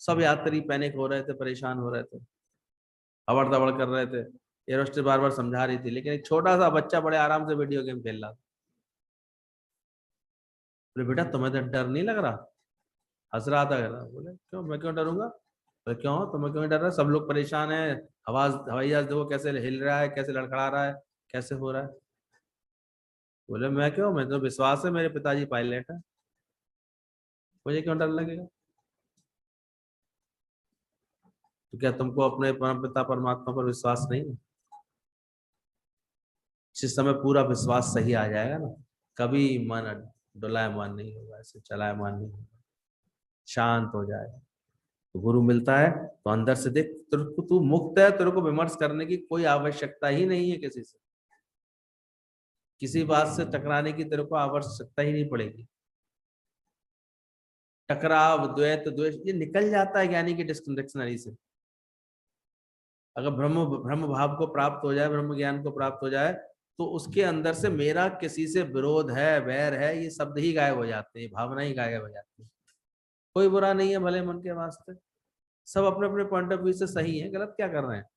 सब यात्री पैनिक हो रहे थे, परेशान हो रहे थे, अवड़ दबड़ कर रहे थे। एयरोस्टेस बार बार समझा रही थी, लेकिन एक छोटा सा बच्चा बड़े आराम से वीडियो गेम खेल रहा था। बोले बेटा तुम्हें तो डर नहीं लग रहा? हंस रहा था। बोले क्यों, मैं क्यों डरूंगा? बोले क्यों, तुम्हें क्यों डर रहा है? सब लोग परेशान है, हवाई जहाज देखो कैसे हिल रहा है, कैसे लड़खड़ा रहा है, कैसे हो रहा है। बोले मैं क्यों, मैं तो विश्वास है, मेरे पिताजी पायलट है, मुझे क्यों डर लगेगा? तो क्या तुमको अपने परम पिता परमात्मा पर विश्वास नहीं है? जिस समय पूरा विश्वास सही आ जाएगा ना, कभी मन डोलायमान नहीं होगा, ऐसे चलायमान नहीं होगा, शांत हो जाएगा। तो गुरु मिलता है तो अंदर से देख, तेरे को तू मुक्त है, तेरे को विमर्श करने की कोई आवश्यकता ही नहीं है किसी से, किसी बात से टकराने की तेरे को आवश्यकता ही नहीं पड़ेगी। टकराव, द्वैत, द्वेष ये निकल जाता है ज्ञानी की डिक्शनरी से। अगर ब्रह्म ब्रह्म भाव को प्राप्त हो जाए, ब्रह्म ज्ञान को प्राप्त हो जाए, तो उसके अंदर से मेरा किसी से विरोध है, वैर है, ये शब्द ही गायब हो जाते हैं, भावना ही गायब हो जाती है। कोई बुरा नहीं है भले मन के वास्ते, सब अपने अपने पॉइंट ऑफ व्यू से सही है, गलत क्या कर रहे हैं।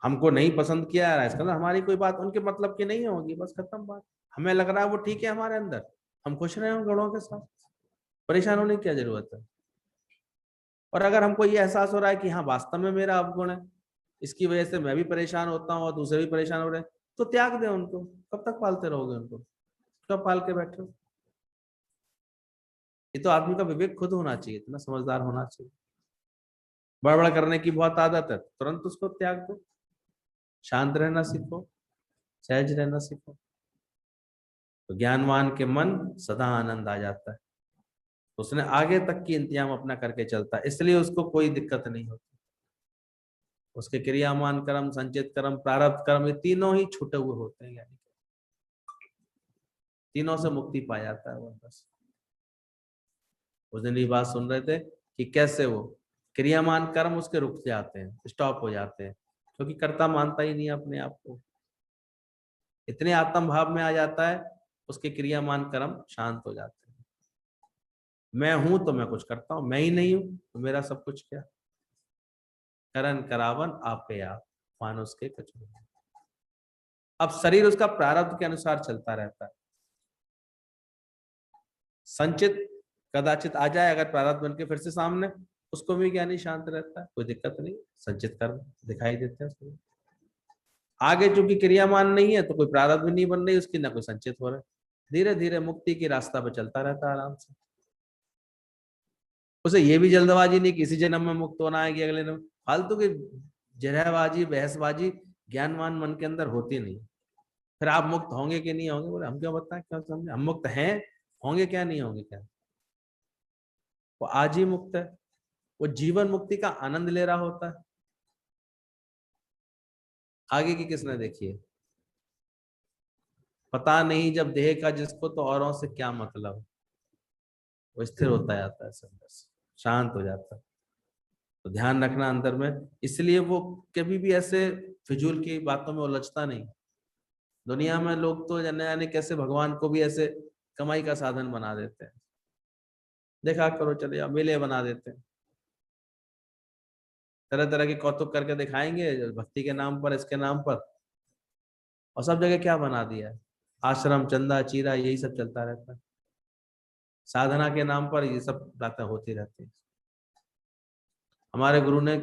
हमको नहीं पसंद किया है, इसका मतलब हमारी कोई बात उनके मतलब की नहीं होगी, बस खत्म बात। हमें लग रहा है वो ठीक है हमारे अंदर, हम खुश रहे हैं उन गुणों के साथ, परेशान होने की क्या जरूरत है। और अगर हमको ये एहसास हो रहा है कि हाँ वास्तव में मेरा अवगुण है, इसकी वजह से मैं भी परेशान होता हूँ और दूसरे भी परेशान हो रहे हैं, तो त्याग दे उनको। कब तक पालते रहोगे उनको, कब पाल के बैठे हो? ये तो आदमी का विवेक खुद होना चाहिए, इतना समझदार होना चाहिए। बड़बड़ करने की बहुत आदत है, तुरंत उसको त्याग दो, शांत रहना सीखो, सहज रहना सीखो। तो ज्ञानवान के मन सदा आनंद आ जाता है, उसने आगे तक की इंतजाम अपना करके चलता है, इसलिए उसको कोई दिक्कत नहीं होती। उसके क्रियामान कर्म, संचित कर्म, प्रारब्ध कर्म, ये तीनों ही छूटे हुए होते हैं, यानी तीनों से मुक्ति पा जाता है वो बस। उस दिन ये बात सुन रहे थे कि कैसे वो क्रियामान कर्म उसके रुक जाते हैं, स्टॉप हो जाते हैं, क्योंकि कर्ता मानता ही नहीं अपने आप को, इतने आत्म भाव में आ जाता है, उसके क्रियामान कर्म शांत हो जाते हैं। मैं हूं तो मैं कुछ करता हूं, मैं ही नहीं हूं तो मेरा सब कुछ क्या। करन करावन आपे आप, मानुष के कछु। अब शरीर उसका प्रारब्ध के अनुसार चलता रहता है, संचित कदाचित आ जाए अगर प्रारब्ध बन के फिर से सामने, उसको भी ज्ञानी शांत रहता है, कोई दिक्कत नहीं, संचित कर्म दिखाई देते हैं उसको। आगे चूंकि क्रियामान नहीं है तो कोई प्रारब्ध भी नहीं बन रही उसकी, ना कोई संचित हो रहा है, धीरे धीरे मुक्ति की रास्ता पर चलता रहता है आराम से। उसे ये भी जल्दबाजी नहीं किसी जन्म में मुक्त होना है कि अगले जन्म, फालतू की जहरबाजी बहसबाजी ज्ञानवान मन के अंदर होती नहीं। फिर आप मुक्त होंगे कि नहीं होंगे, बोले हम क्या बताएं, क्या समझे, हम मुक्त हैं, होंगे क्या नहीं होंगे क्या। वो आज ही मुक्त है, वो जीवन मुक्ति का आनंद ले रहा होता है। आगे की किसने देखी है, पता नहीं। जब देह का जिसको तो औरों से क्या मतलब, वो स्थिर होता जाता है, सब बस शांत हो जाता है। तो ध्यान रखना अंदर में, इसलिए वो कभी भी ऐसे फिजूल की बातों में उलझता नहीं। दुनिया में लोग तो जाने जाने कैसे भगवान को भी ऐसे कमाई का साधन बना देते हैं। देखा करो, चले या मेले बना देते हैं, तरह तरह के कौतुक करके दिखाएंगे भक्ति के नाम पर, इसके नाम पर। और सब जगह क्या बना दिया है, आश्रम, चंदा, चीरा, यही सब चलता रहता है। साधना के नाम पर ये सब बातें होती रहती है। हमारे गुरु ने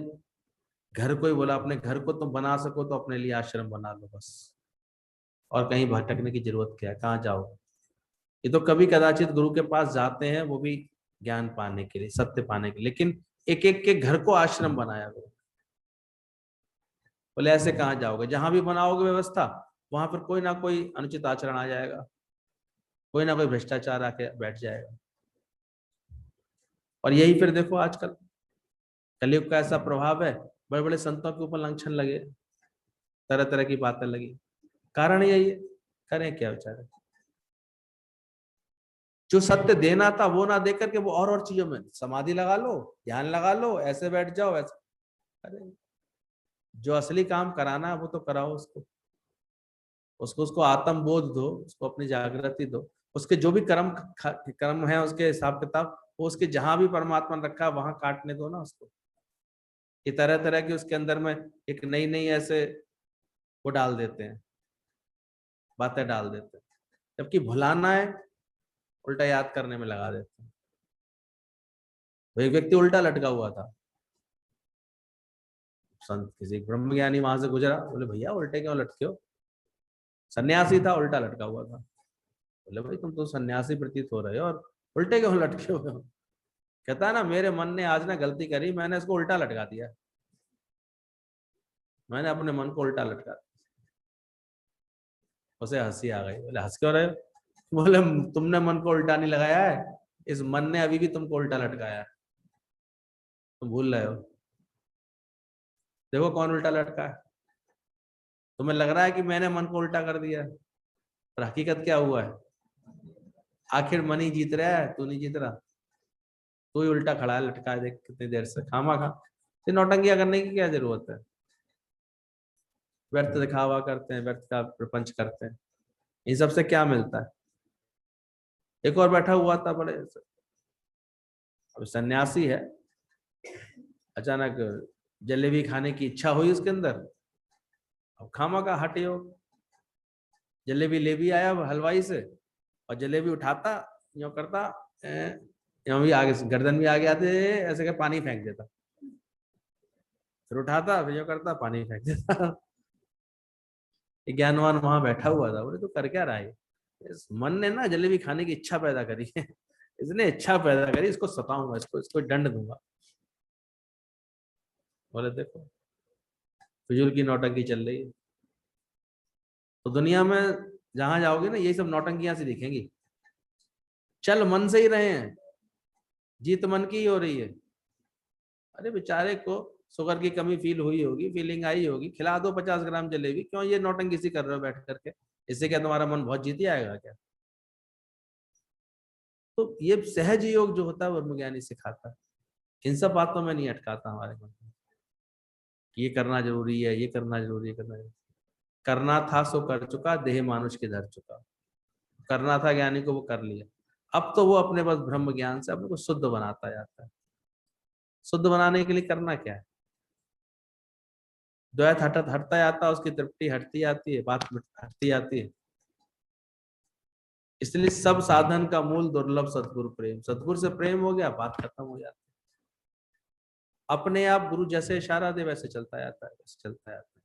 घर को ही बोला, अपने घर को तुम बना सको तो अपने लिए आश्रम बना लो बस, और कहीं भटकने की जरूरत क्या है, कहाँ जाओ। ये तो कभी कदाचित गुरु के पास जाते हैं, वो भी ज्ञान पाने के लिए, सत्य पाने के लिए, लेकिन एक एक के घर को आश्रम बनाया गुरु। बोले ऐसे कहाँ जाओगे, जहां भी बनाओगे व्यवस्था, वहां पर कोई ना कोई अनुचित आचरण आ जाएगा, कोई ना कोई भ्रष्टाचार आके बैठ जाएगा। और यही फिर देखो आजकल कलयुग का ऐसा प्रभाव है, बड़े बड़े संतों के ऊपर लांछन लगे, तरह तरह की बातें लगी। कारण यही है, करें क्या बेचारे। जो सत्य देना था वो ना देकर के वो और चीजों में समाधि लगा लो, ध्यान लगा लो, ऐसे बैठ जाओ, ऐसे। अरे जो असली काम कराना है वो तो कराओ उसको, उसको आत्म बोध दो, उसको अपनी जागृति दो। उसके जो भी कर्म है, उसके हिसाब किताब, वो उसके जहां भी परमात्मा ने रखा है वहां काटने दो ना उसको। ये तरह तरह के उसके अंदर में एक नई नई ऐसे वो डाल देते हैं, बातें डाल देते हैं, जबकि भुलाना है उल्टा याद करने में लगा देते हैं। वो एक व्यक्ति उल्टा लटका हुआ था, संत किसी ब्रह्मज्ञानी वहां से गुजरा, बोले भैया उल्टे क्यों लटके हो। सन्यासी था, उल्टा लटका हुआ था। बोले भाई तुम तो सन्यासी प्रतीत हो रहे हो और उल्टे क्यों लटके हुए हो। कहता है ना, मेरे मन ने आज ना गलती करी, मैंने इसको उल्टा लटका दिया, मैंने अपने मन को उल्टा लटका दिया। उसे हंसी आ गई, बोले हंस क्यों रहे हो। बोले तुमने मन को उल्टा नहीं लगाया है, इस मन ने अभी भी तुमको उल्टा लटकाया है, तुम भूल रहे हो। देखो कौन उल्टा लटका है, तुम्हें लग रहा है कि मैंने मन को उल्टा कर दिया है, पर हकीकत क्या हुआ है। आखिर मन ही जीत रहा है, तू नहीं जीत रहा, तू ही उल्टा खड़ा है, लटका है, देख कितनी देर से खामा खा। ये नौटंकियां करने की क्या जरूरत है, व्यर्थ दिखावा करते हैं, व्यर्थ का प्रपंच करते हैं, इन सबसे क्या मिलता है। एक और बैठा हुआ था बड़े, अब सन्यासी है, अचानक जलेबी खाने की इच्छा हुई उसके अंदर। अब खामा का हटे हो, जलेबी ले भी आया हलवाई से, और जलेबी उठाता, यूं करता, यूं भी आगे गर्दन भी आगे आते, ऐसे कर पानी फेंक देता, फिर उठाता, फिर यूं करता, पानी फेंक देता। ज्ञानवान वहां बैठा हुआ था, बोले तो कर क्या रहा है। इस मन ने ना जलेबी खाने की इच्छा पैदा करी है, इसने इच्छा पैदा करी, इसको सताऊंगा, इसको इसको दंड दूंगा। बोले देखो फिजूल की नौटंकी चल रही है। तो दुनिया में जहां जाओगे ना, यही सब नौटंकियां सी दिखेंगी। चल मन से ही रहे हैं, जीत मन की ही हो रही है। अरे बेचारे को शुगर की कमी फील हुई होगी, फीलिंग आई होगी, खिला दो 50 ग्राम जलेबी, क्यों ये नौटंकी सी कर रहे हो बैठ करके। इससे क्या तुम्हारा मन बहुत जीत ही आएगा क्या। तो ये सहज योग जो होता है ब्रह्मज्ञानी सिखाता है, इन सब बातों में नहीं अटकाता हमारे मन में, ये करना जरूरी है, ये करना जरूरी है, करना जरूरी। करना था सो कर चुका, देह मानुष के धर चुका। करना था ज्ञानी को, वो कर लिया। अब तो वो अपने बस ब्रह्म ज्ञान से अपने को शुद्ध बनाता जाता है। शुद्ध बनाने के लिए करना क्या है, द्वैत हटता जाता है, उसकी तृप्ति हटती जाती है, बात हटती जाती है। इसलिए सब साधन का मूल दुर्लभ सदगुरु प्रेम, सदगुरु से प्रेम हो गया, बात खत्म हो जाती है। अपने आप गुरु जैसे इशारा दे वैसे चलता जाता है, वैसे चलता जाता है।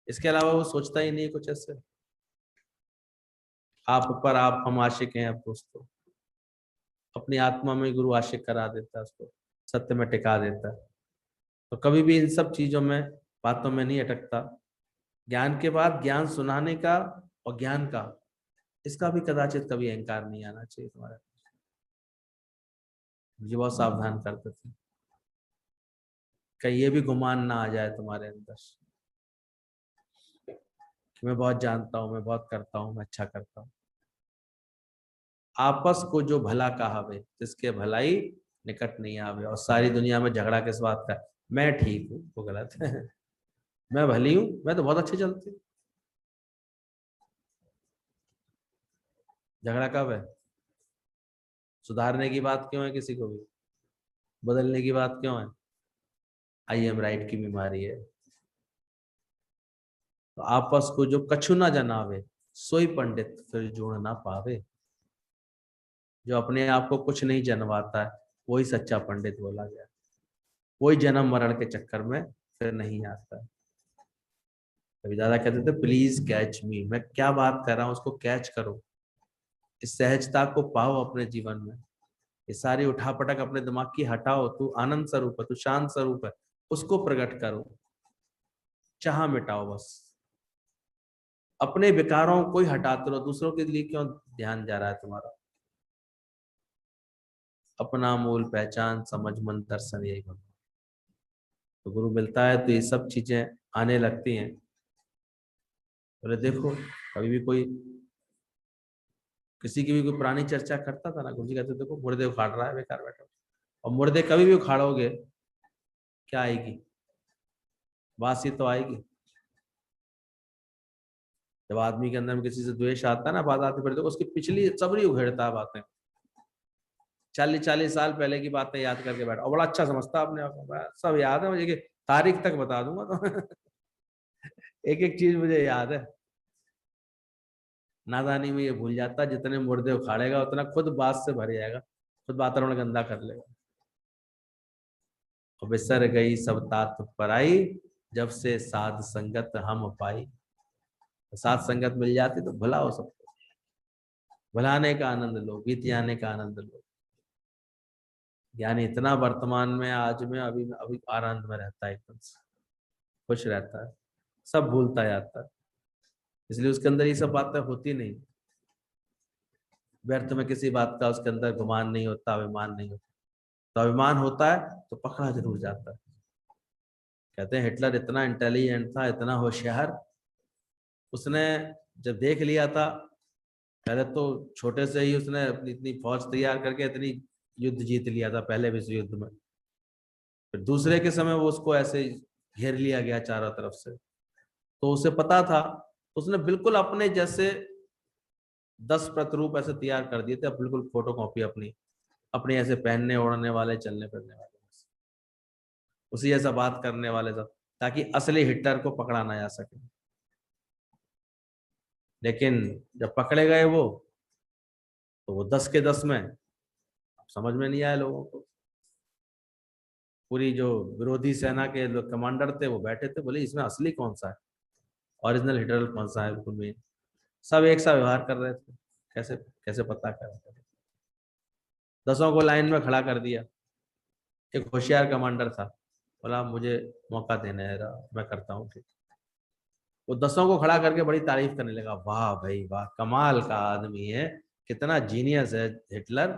इसके अलावा वो सोचता ही नहीं कुछ ऐसे। आप पर आप, हम आशिक हैं अब दोस्तों। अपनी आत्मा में गुरु आशिक करा देता है उसको, सत्य में टिका देता है। तो कभी भी इन सब चीजों में बातों में नहीं अटकता। ज्ञान के बाद ज्ञान सुनाने का और ज्ञान का, इसका भी कदाचित कभी अहंकार नहीं आना चाहिए तुम्हारे। मुझे बहुत सावधान करते थे, कहीं ये भी गुमान ना आ जाए तुम्हारे अंदर कि मैं बहुत जानता हूँ, मैं बहुत करता हूँ, मैं अच्छा करता हूँ। आपस को जो भला कहावे, जिसके भलाई निकट नहीं आवे। और सारी दुनिया में झगड़ा किस बात का? मैं ठीक हूँ, वो गलत है। मैं भली हूँ, मैं तो बहुत अच्छी चलती हूँ। झगड़ा कब है? सुधारने की बात क्यों है? किसी को भी बदलने की बात क्यों है? आई एम राइट की बीमारी है। तो आपस को जो कछु ना जनावे, सोई पंडित फिर जुड़ ना पावे। जो अपने आप को कुछ नहीं जनवाता है, वही सच्चा पंडित बोला गया। वही जन्म मरण के चक्कर में फिर नहीं आता है। कभी दादा कहते थे प्लीज कैच मी, मैं क्या बात कर रहा हूं उसको कैच करो। इस सहजता को पाओ अपने जीवन में। ये सारी उठापटक अपने दिमाग की हटाओ। तू आनंद स्वरूप है, तू शांत स्वरूप है, उसको प्रकट करो। चाह मिटाओ बस। अपने विकारों को ही हटाते रहो, दूसरों के लिए क्यों ध्यान जा रहा है तुम्हारा? अपना मूल पहचान समझ मन दर्शन, यही भगवान। तो गुरु मिलता है तो ये सब चीजें आने लगती हैं। बोले देखो, कभी भी कोई किसी की भी कोई पुरानी चर्चा करता था ना, गुरु जी कहते देखो मुर्दे उखाड़ रहा है, बेकार बैठो। और मुर्दे कभी भी उखाड़ोगे, क्या आएगी? बासी तो आएगी। जब आदमी के अंदर में किसी से द्वेष आता है ना, बात आती, फिर देखो उसकी पिछली सबरी उघेड़ता है बातें। 40-40 साल पहले की बातें याद करके बैठा और बड़ा अच्छा समझता अपने आप को, सब याद है मुझे, कि तारीख तक बता दूंगा तो एक एक चीज मुझे याद है। नादानी में ये भूल जाता, जितने मुर्दे उखाड़ेगा उतना खुद बात से भर जाएगा, खुद वातावरण गंदा कर लेगा। और बिसर गई सब तात पराई, जब से साध संगत हम पाई। साध संगत मिल जाती तो भला हो सकता। भलाने का आनंद लो, बीत जाने का आनंद लो। यानी इतना वर्तमान में आज में अभी अभी आनंद में रहता है, एकदम से खुश रहता है, सब भूलता जाता है। इसलिए उसके अंदर ये सब बातें होती नहीं। व्यर्थ में किसी बात का उसके अंदर गुमान नहीं होता, अभिमान नहीं होता। तो अभिमान होता है तो पकड़ा जरूर जाता है। कहते हैं हिटलर इतना इंटेलिजेंट था, इतना होशियार, उसने जब देख लिया था, पहले तो छोटे से ही उसने अपनी इतनी फौज तैयार करके इतनी युद्ध जीत लिया था पहले विश्व युद्ध में। फिर दूसरे के समय वो उसको ऐसे घेर लिया गया चारों तरफ से। तो उसे पता था, उसने बिल्कुल अपने जैसे 10 प्रतिरूप ऐसे तैयार कर दिए थे, बिल्कुल फोटो कॉपी अपनी, अपने ऐसे पहनने ओढ़ने वाले, चलने फिरने वाले, उसी ऐसा बात करने वाले सब, ताकि असली हिटलर को पकड़ा ना जा सके। लेकिन जब पकड़े गए वो, तो वो 10 के 10 में, समझ में नहीं आया लोगों को। पूरी जो विरोधी सेना के जो कमांडर थे वो बैठे थे, बोले इसमें असली कौन सा है, ओरिजिनल हिटलर कौन सा है, बिल्कुल में सब एक सा व्यवहार कर रहे थे। कैसे कैसे पता कर? 10 को लाइन में खड़ा कर दिया। एक होशियार कमांडर था, बोला मुझे मौका देना है, मैं करता हूँ ठीक। वो 10 को खड़ा करके बड़ी तारीफ करने लगा, वाह भाई वाह, कमाल का आदमी है, कितना जीनियस है हिटलर,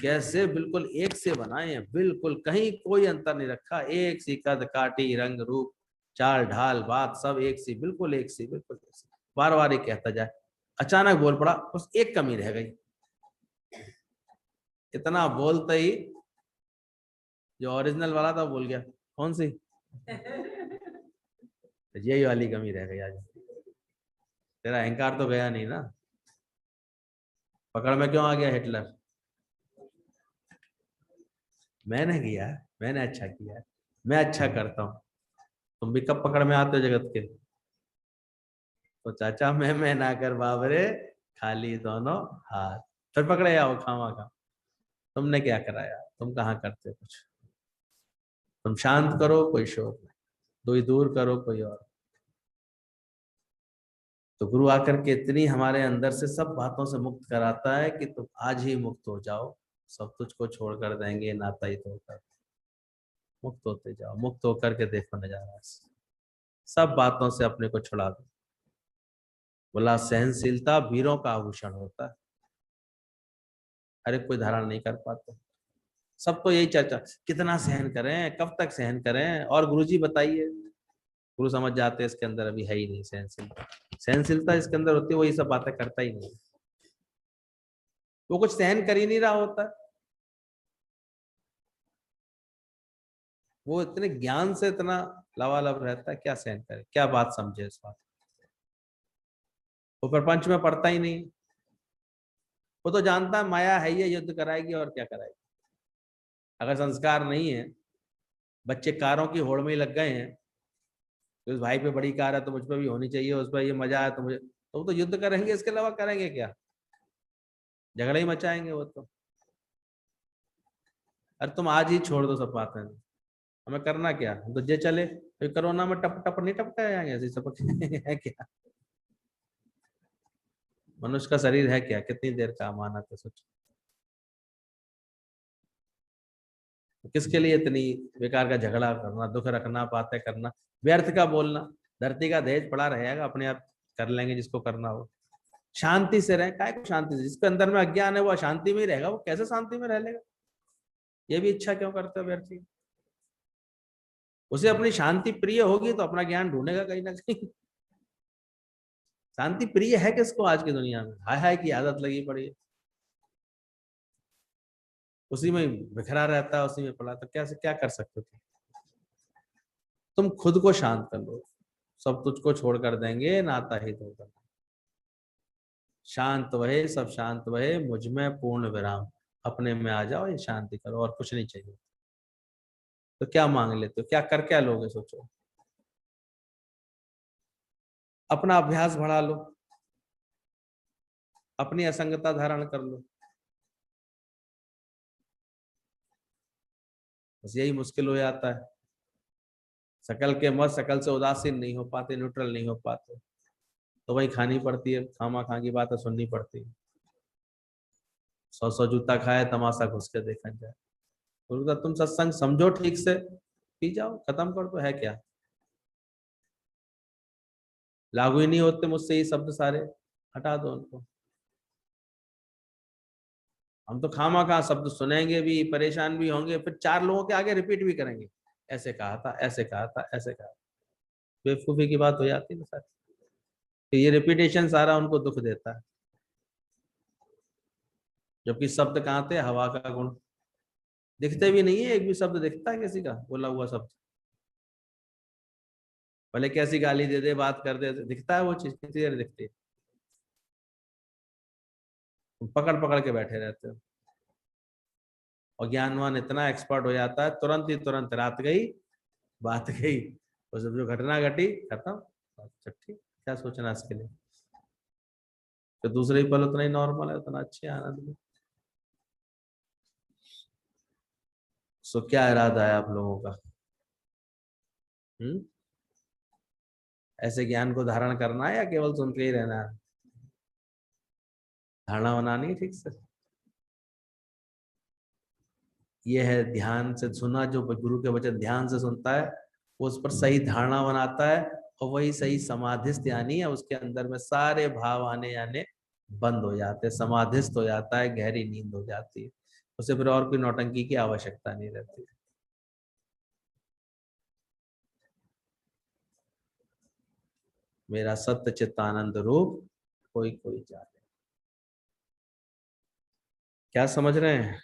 कैसे बिल्कुल एक से बनाए हैं, बिल्कुल कहीं कोई अंतर नहीं रखा, एक सी कद काटी रंग रूप चाल ढाल बात सब एक सी, बिल्कुल एक सी, बिल्कुल एक सी। बार बार ये कहता जाए। अचानक बोल पड़ा, बस एक कमी रह गई। इतना बोलते ही जो ओरिजिनल वाला था बोल गया, कौन सी? यही वाली कमी रह गई आज। तेरा अहंकार तो गया नहीं ना, पकड़ में क्यों आ गया हिटलर? मैंने किया है, मैंने अच्छा किया है, मैं अच्छा करता हूँ। तुम भी कब पकड़ में आते हो जगत के? तो चाचा मैं ना कर बाबरे, खाली दोनों हाथ, फिर पकड़े आओ खामा खा। तुमने क्या कराया? तुम कहाँ करते हो कुछ? तुम शांत करो, कोई शोर नहीं, दो ही दूर करो, कोई और। तो गुरु आकर के इतनी हमारे अंदर से सब बातों से मुक्त कराता है कि तुम आज ही मुक्त हो जाओ, सब तुझको छोड़कर देंगे नाता ही तोड़कर। मुक्त होते जाओ, मुक्त होकर के देखो नजारा। सब बातों से अपने को छुड़ा दो। बोला सहनशीलता वीरों का आभूषण होता है, हर एक कोई धारण नहीं कर पाता। सब तो यही चर्चा, कितना सहन करें, कब तक सहन करें, और गुरुजी बताइए। गुरु समझ जाते हैं इसके अंदर अभी है ही नहीं सहनशीलता। सहनशीलता इसके अंदर होती है, वो ये सब बातें करता ही नहीं, वो कुछ सहन कर ही नहीं रहा होता। वो इतने ज्ञान से इतना लवालब रहता है, क्या सहन करे, क्या बात समझे इस बात। वो प्रपंच में पड़ता ही नहीं, वो तो जानता है माया है, ये युद्ध कराएगी और क्या कराएगी। अगर संस्कार नहीं है, बच्चे कारों की होड़ में ही लग गए हैं, तो उस भाई पे बड़ी कार है तो मुझ पे भी होनी चाहिए, उस पर ये मजा है तो मुझे, तो वो तो युद्ध करेंगे, इसके अलावा करेंगे क्या, झगड़ा ही मचाएंगे वो तो। अरे तुम आज ही छोड़ दो सब बातें, हमें करना क्या, हम तो जे चले तो कोरोना में टप टप नहीं टपका जाएंगे ऐसे सब है क्या। मनुष्य का शरीर है क्या, कितनी देर का अमानत है, सोचो। किसके लिए इतनी बेकार का झगड़ा करना, दुख रखना, बातें करना, व्यर्थ का बोलना। धरती का दहेज पड़ा रहेगा, अपने आप कर लेंगे जिसको करना हो। शांति से रहे, काय को शांति से, जिसके अंदर में अज्ञान है वो अशांति में ही रहेगा, वो कैसे शांति में रह लेगा। ये भी इच्छा क्यों करते हो व्यर्थ की। उसे अपनी शांति प्रिय होगी तो अपना ज्ञान ढूंढेगा कहीं ना कहीं। शांति प्रिय है किसको आज की दुनिया में, हाय हाय की आदत लगी पड़ी है, उसी में बिखरा रहता है, उसी में पड़ा, तो क्या क्या कर सकते हो तुम खुद को शांत कर लो, सब तुझको छोड़ कर देंगे, नाता ही धोकर। शांत वहे सब शांत वहे, मुझ में पूर्ण विराम। अपने में आ जाओ, ये शांति करो, और कुछ नहीं चाहिए। तो क्या मांग लेते हो, क्या कर क्या लोगे, सोचो। अपना अभ्यास बढ़ा लो, अपनी असंगता धारण कर लो, बस यही मुश्किल हो जाता है। सकल के मत, सकल से उदासीन नहीं हो पाते, न्यूट्रल नहीं हो पाते, तो वही खानी पड़ती है, खामा खा की बात है, सुननी पड़ती है। 100 जूता खाए, तमाशा घुस के देखा जाए। गुरुदा तुम सत्संग समझो ठीक से, पी जाओ, खत्म कर दो, है क्या। लागू ही नहीं होते मुझसे ये शब्द सारे, हटा दो उनको। हम तो खामा खा शब्द सुनेंगे भी, परेशान भी होंगे, फिर 4 लोगों के आगे रिपीट भी करेंगे, ऐसे कहा था, ऐसे कहा था, ऐसे कहा। बेवकूफी की बात हो जाती है ना सर। तो ये रिपीटेशन सारा उनको दुख देता है, जबकि शब्द कहाँ थे, हवा का गुण। दिखते भी नहीं है, एक भी शब्द दिखता है किसी का बोला हुआ शब्द, भले कैसी गाली दे दे, बात कर दे, दिखता है वो चीज, कितनी देर दिखती है। तुम पकड़ पकड़ के बैठे रहते हो, और ज्ञानवान इतना एक्सपर्ट हो जाता है, तुरंत ही तुरंत, रात गई बात गई, और जब जो घटना घटी खत्म, अच्छा ठीक, क्या सोचना इसके लिए। तो दूसरे ही पल उतना ही नॉर्मल है, उतना अच्छे आनंद में। सो क्या इरादा है आप लोगों का। हम्म, ऐसे ज्ञान को धारण करना है या केवल सुन के ही रहना है, धारणा बनानी है ठीक से। ये है ध्यान से सुना, जो गुरु के वचन ध्यान से सुनता है, वो उस पर सही धारणा बनाता है, और वही सही समाधिस्थ यानी है, उसके अंदर में सारे भाव आने आने बंद हो जाते हैं, समाधिस्थ हो जाता है, गहरी नींद हो जाती है, उसे फिर और कोई नौटंकी की आवश्यकता नहीं रहती। मेरा सत्य चित्त आनंद रूप कोई कोई जाने। क्या समझ रहे हैं।